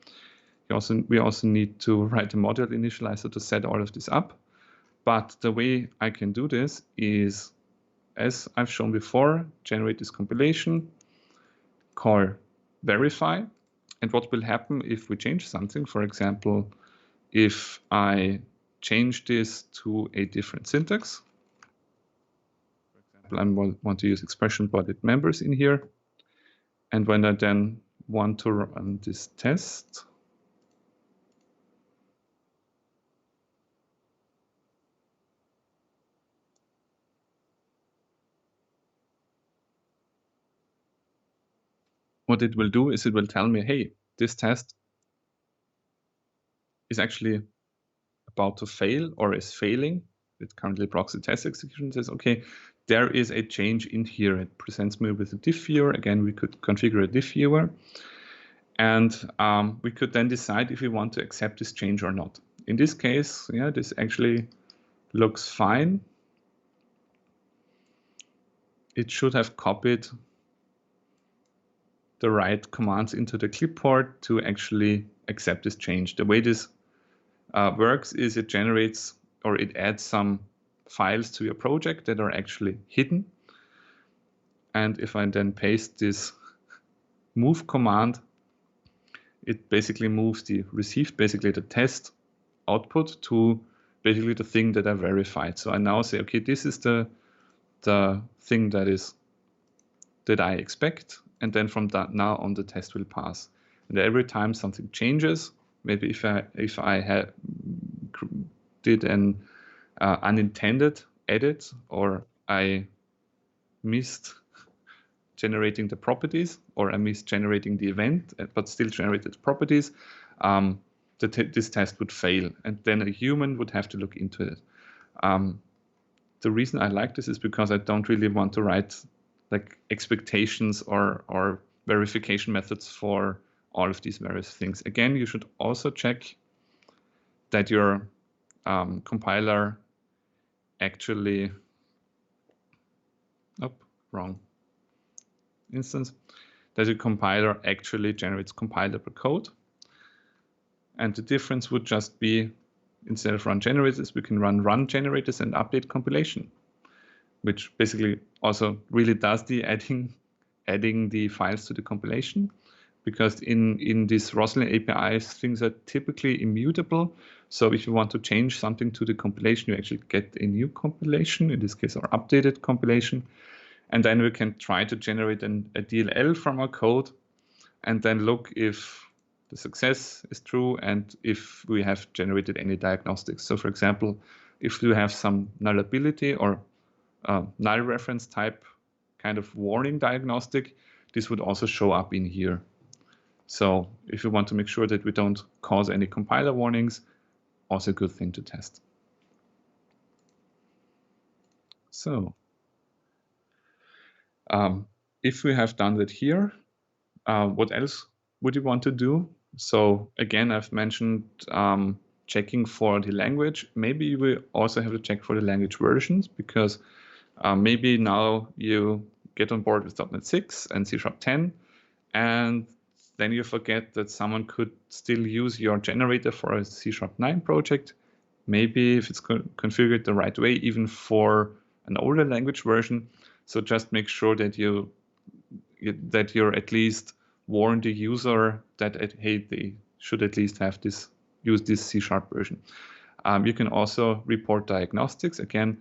We also need to write a module initializer to set all of this up. But the way I can do this is, as I've shown before, generate this compilation, call verify, and what will happen if we change something, for example, if I change this to a different syntax. For example, I want to use expression bodied members in here. And when I then want to run this test, what it will do is it will tell me, hey, this test is actually about to fail or is failing. It currently blocks the test execution, says, okay, there is a change in here. It presents me with a diff viewer. Again, we could configure a diff viewer. And we could then decide if we want to accept this change or not. In this case, yeah, this actually looks fine. It should have copied the right commands into the clipboard to actually accept this change. The way this works is it generates or it adds some files to your project that are actually hidden. And if I then paste this move command, it basically moves the received, basically the test output to basically the thing that I verified. So I now say, okay, this is the thing that I expect. And then from that now on, the test will pass. And every time something changes, maybe if I did an unintended edit or I missed generating the properties or I missed generating the event, but still generated properties, this test would fail. And then a human would have to look into it. The reason I like this is because I don't really want to write like expectations or verification methods for all of these various things. Again, you should also check that your compiler actually, wrong instance, that the compiler actually generates compilable code. And the difference would just be, instead of run generators, we can run generators and update compilation, which basically also really does the adding the files to the compilation, because in these Roslyn APIs, things are typically immutable. So if you want to change something to the compilation, you actually get a new compilation, in this case, our updated compilation. And then we can try to generate a DLL from our code and then look if the success is true and if we have generated any diagnostics. So for example, if you have some nullability or null reference type kind of warning diagnostic, this would also show up in here. So if you want to make sure that we don't cause any compiler warnings, also a good thing to test. So if we have done that here, what else would you want to do? So again, I've mentioned checking for the language. Maybe you will also have to check for the language versions, because maybe now you get on board with .NET 6 and C#10, and then you forget that someone could still use your generator for a C#9 project. Maybe if it's configured the right way, even for an older language version. So just make sure that you're at least warn the user that, hey, they should at least have use this C# version. You can also report diagnostics. Again,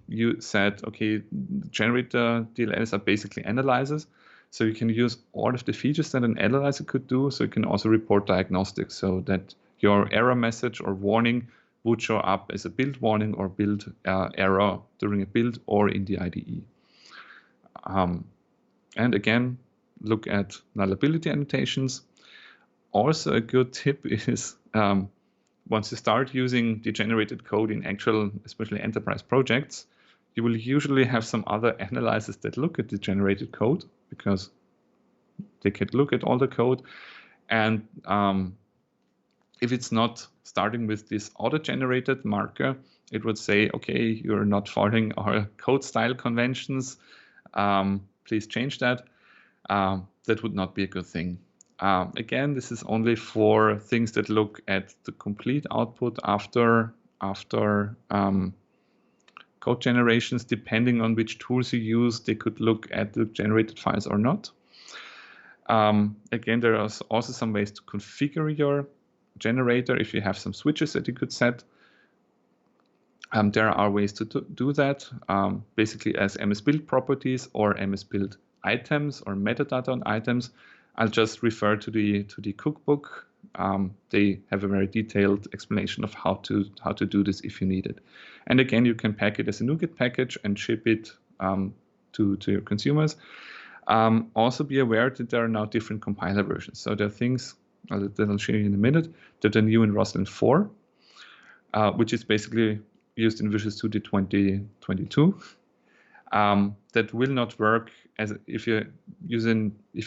you said, okay, generator DLLs are basically analyzers. So you can use all of the features that an analyzer could do. So you can also report diagnostics so that your error message or warning would show up as a build warning or build error during a build or in the IDE. And again, look at nullability annotations. Also, a good tip is once you start using the generated code in actual, especially enterprise projects, you will usually have some other analyzers that look at the generated code because they can look at all the code. And if it's not starting with this auto-generated marker, it would say, okay, you're not following our code style conventions. Please change that. That would not be a good thing. Again, this is only for things that look at the complete output after code generations. Depending on which tools you use, they could look at the generated files or not. Again, there are also some ways to configure your generator if you have some switches that you could set. There are ways to do that, basically as MS-build properties or MS-build items or metadata on items. I'll just refer to the cookbook. They have a very detailed explanation of how to do this if you need it. And again, you can pack it as a NuGet package and ship it to your consumers. Also be aware that there are now different compiler versions. So there are things that I'll show you in a minute that are new in Roslyn 4, which is basically used in Visual Studio 2022. That will not work as if you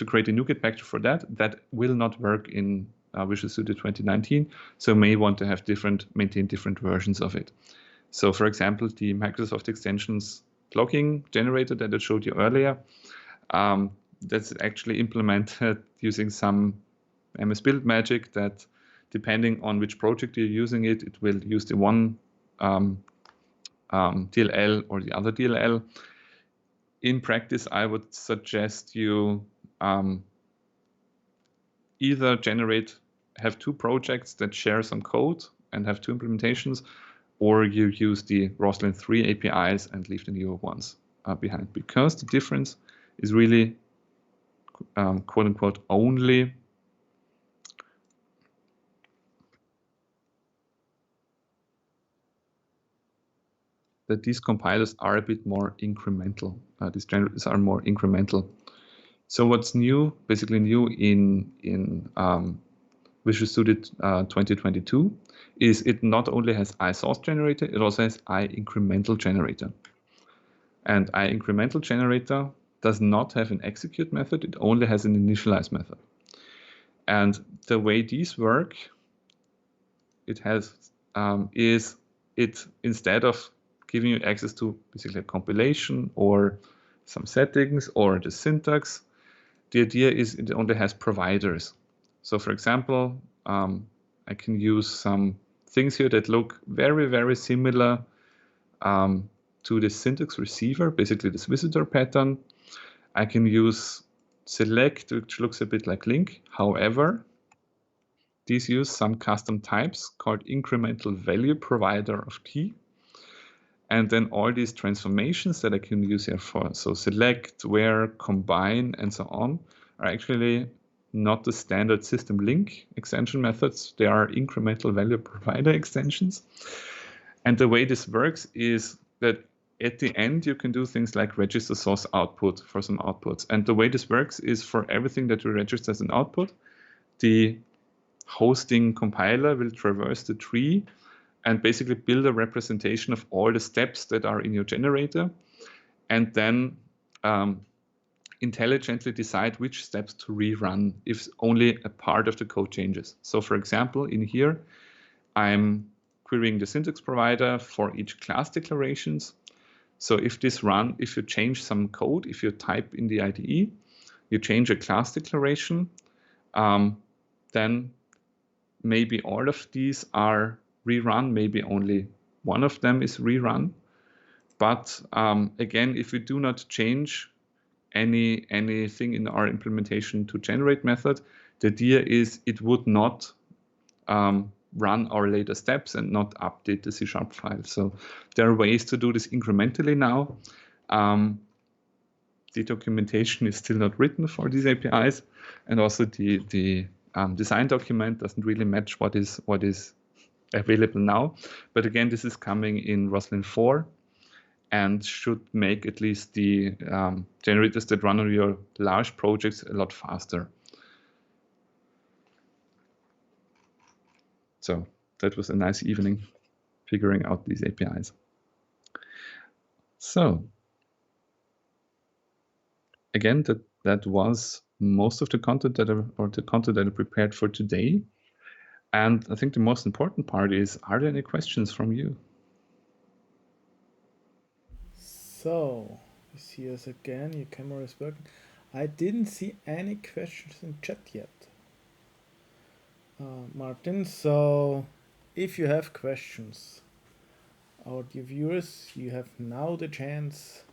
create a NuGet package for that will not work in Visual Studio 2019. So you may want to have maintain different versions of it. So for example, the Microsoft extensions logging generator that I showed you earlier, that's actually implemented using some MS-build magic that depending on which project you're using it, it will use the one DLL or the other DLL. In practice, I would suggest you either have two projects that share some code and have two implementations, or you use the Roslyn 3 APIs and leave the newer ones behind, because the difference is really quote unquote only that these compilers are a bit more incremental. These generators are more incremental. So what's new, basically new in Visual Studio 2022 is it not only has iSource generator, it also has iIncremental generator. And iIncremental generator does not have an execute method, it only has an initialize method. And the way these work, it has instead of giving you access to basically a compilation or some settings or the syntax, the idea is it only has providers. So for example, I can use some things here that look very, very similar to the syntax receiver, basically this visitor pattern. I can use select, which looks a bit like link. However, these use some custom types called incremental value provider of t. And then all these transformations that I can use here for, so select, where, combine, and so on, are actually not the standard system link extension methods. They are incremental value provider extensions. And the way this works is that at the end, you can do things like register source output for some outputs. And the way this works is for everything that you register as an output, the hosting compiler will traverse the tree and basically build a representation of all the steps that are in your generator, and then intelligently decide which steps to rerun if only a part of the code changes. So for example, in here, I'm querying the syntax provider for each class declarations. So if you change some code, if you type in the IDE, you change a class declaration, then maybe all of these are rerun, maybe only one of them is rerun. But again, if we do not change anything in our implementation to generate method, the idea is it would not run our later steps and not update the C# file. So there are ways to do this incrementally now. The documentation is still not written for these APIs, and also the design document doesn't really match what is available now. But again, this is coming in Roslyn 4 and should make at least the generators that run on your large projects a lot faster. So that was a nice evening figuring out these APIs. So again, that was most of the content that I prepared for today. And I think the most important part is, are there any questions from you?
So, you see us again, your camera is working. I didn't see any questions in chat yet, Martin. So, if you have questions, our dear viewers, you have now the chance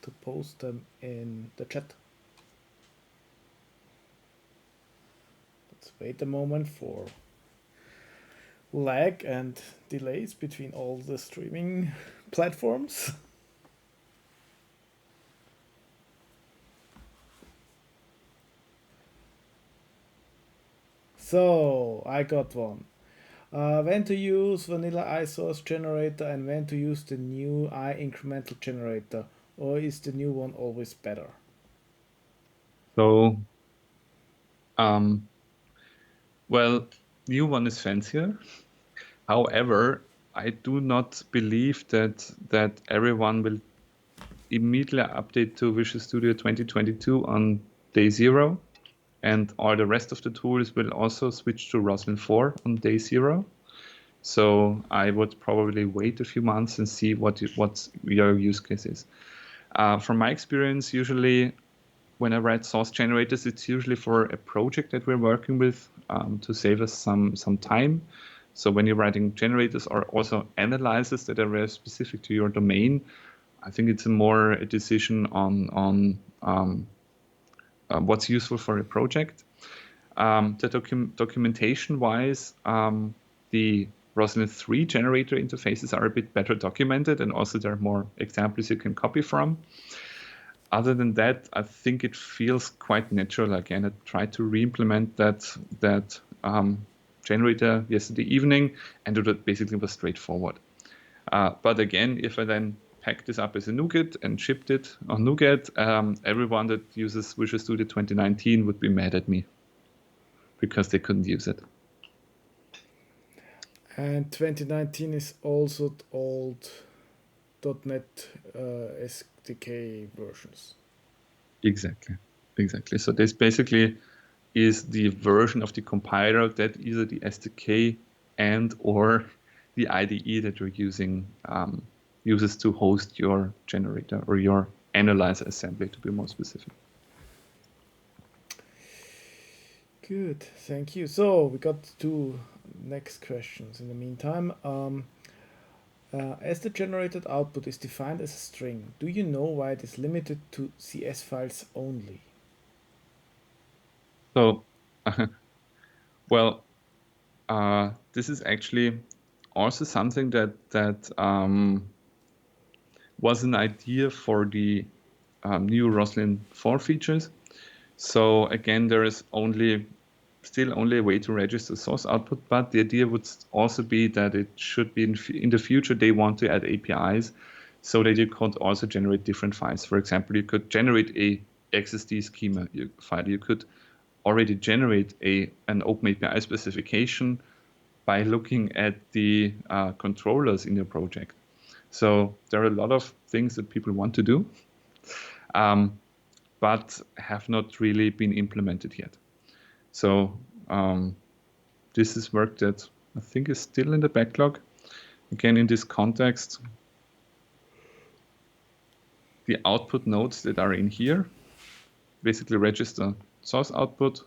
to post them in the chat. Let's wait a moment for lag and delays between all the streaming platforms. So, I got one. When to use vanilla iSource generator and when to use the new incremental generator, or is the new one always better?
So, well, new one is fancier. However, I do not believe that everyone will immediately update to Visual Studio 2022 on day 0, and all the rest of the tools will also switch to Roslyn 4 on day 0. So I would probably wait a few months and see what your use case is. From my experience, usually when I write source generators, it's usually for a project that we're working with to save us some time. So when you're writing generators or also analyzers that are very specific to your domain, I think it's more a decision on what's useful for a project. The documentation-wise, the Roslyn 3 generator interfaces are a bit better documented, and also there are more examples you can copy from. Other than that, I think it feels quite natural. Again, I tried to re-implement that generator yesterday evening, and it basically was straightforward. But again, if I then packed this up as a NuGet and shipped it on NuGet, everyone that uses Visual Studio 2019 would be mad at me because they couldn't use it.
And 2019 is also the old .NET SDK versions.
Exactly. So this basically is the version of the compiler that either the SDK and or the IDE that you're using uses to host your generator or your analyzer assembly, to be more specific.
Good, thank you. So we got 2 next questions in the meantime. As the generated output is defined as a string, do you know why it is limited to CS files only?
So, well, this is actually also something that was an idea for the new Roslyn 4 features. So again, there is still only a way to register source output, but the idea would also be that it should be in the future they want to add APIs so that you could also generate different files. For example, you could generate a XSD schema file. You could already generate an OpenAPI specification by looking at the controllers in your project. So there are a lot of things that people want to do, but have not really been implemented yet. So this is work that I think is still in the backlog. Again, in this context, the output nodes that are in here basically register source output,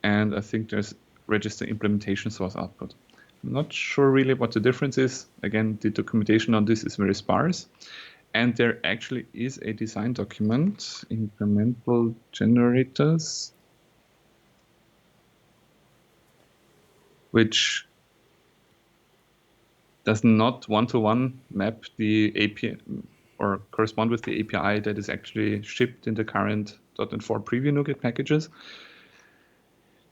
and I think there's register implementation source output. I'm not sure really what the difference is. Again, the documentation on this is very sparse. And there actually is a design document, incremental generators, which does not one-to-one map the API or correspond with the API that is actually shipped in the current .NET 4 preview NuGet packages.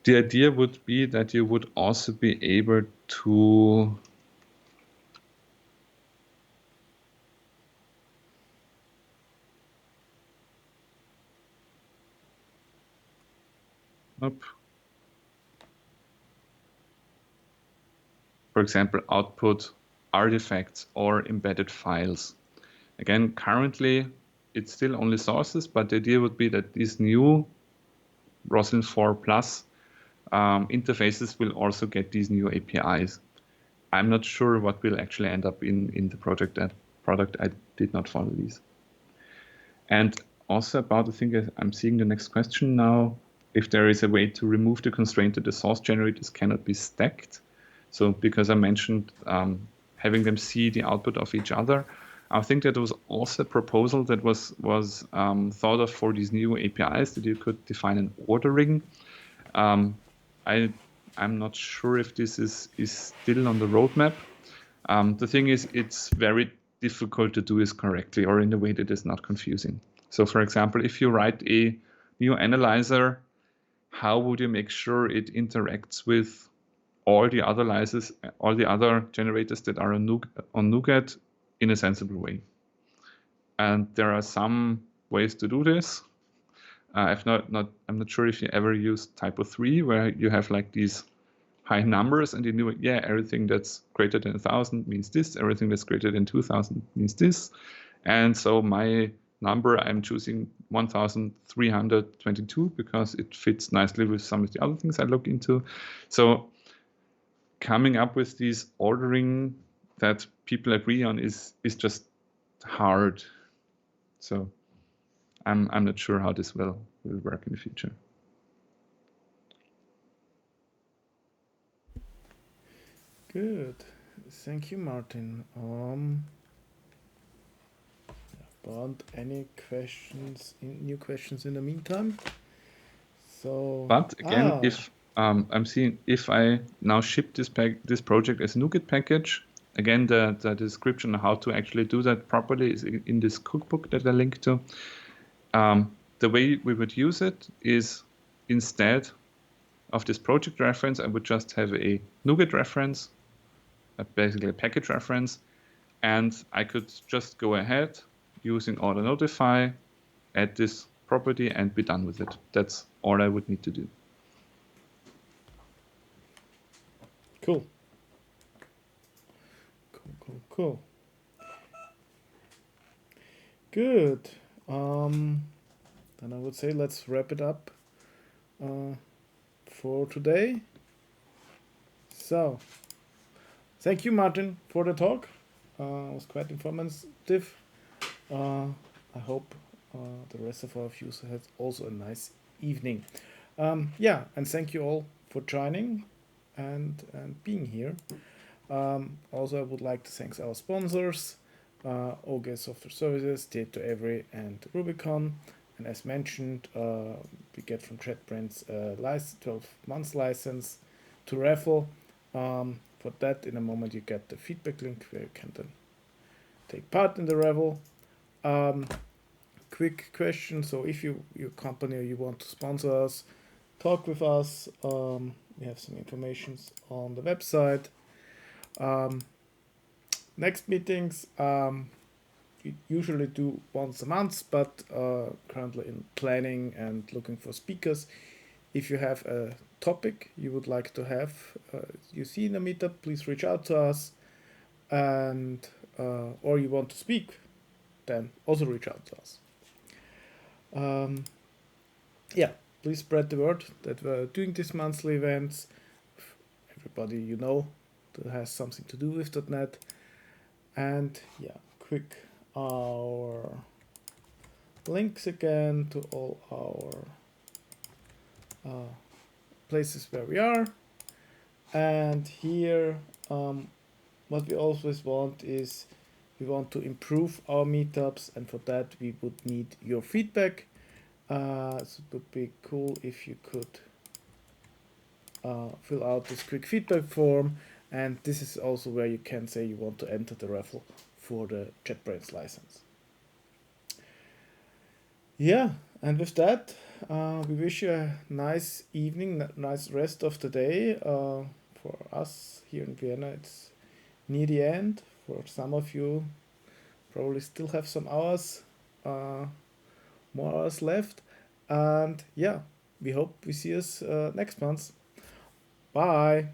The idea would be that you would also be able to for example, output artifacts or embedded files. Again, currently it's still only sources, but the idea would be that these new Roslyn 4 Plus interfaces will also get these new APIs. I'm not sure what will actually end up in the product. I did not follow these. And also about, I think I'm seeing the next question now, if there is a way to remove the constraint that the source generators cannot be stacked. So because I mentioned having them see the output of each other, I think that was also a proposal that was thought of for these new APIs, that you could define an ordering. I'm not sure if this is still on the roadmap. The thing is, it's very difficult to do this correctly or in a way that is not confusing. So for example, if you write a new analyzer, how would you make sure it interacts with all the other generators that are on NuGet in a sensible way? And there are some ways to do this. I'm not sure if you ever used typo 3, where you have like these high numbers and you knew, yeah, everything that's greater than 1,000 means this, everything that's greater than 2,000 means this. And so my number, I'm choosing 1,322 because it fits nicely with some of the other things I look into. So coming up with these ordering that people agree on is just hard. So I'm not sure how this will work in the future.
Good. Thank you, Martin. But any questions, new questions in the meantime? So,
but again, if I'm seeing if I now ship this project as a NuGet package, again, the description on how to actually do that properly is in this cookbook that I linked to. The way we would use it is, instead of this project reference, I would just have a NuGet reference, basically a package reference, and I could just go ahead using auto notify, add this property, and be done with it. That's all I would need to do.
Cool. Good. Then I would say let's wrap it up for today. So, thank you, Martin, for the talk. It was quite informative. I hope the rest of our viewers has also a nice evening. Yeah, and thank you all for joining and being here. Also, I would like to thank our sponsors, OG Software Services, Data2Every, and Rubicon. And as mentioned, we get from JetBrains a 12 months license to raffle. For that, in a moment, you get the feedback link where you can then take part in the raffle. Quick question: so if your company or you want to sponsor us, talk with us. We have some information on the website. Next meetings we usually do once a month, but currently in planning and looking for speakers. If you have a topic you would like to have you see in a meetup, please reach out to us, and or you want to speak, then also reach out to us. Yeah, please spread the word that we're doing these monthly events. Everybody you know that has something to do with .NET. And yeah, quick our links again to all our places where we are. And here what we always want is We want to improve our meetups, and for that we would need your feedback. So it would be cool if you could fill out this quick feedback form, and this is also where you can say you want to enter the raffle for the JetBrains license. Yeah, and with that, we wish you a nice evening, nice rest of the day. For us here in Vienna, it's near the end. For some of you, probably still have some hours, more hours left. And yeah, we hope we see us next month. Bye.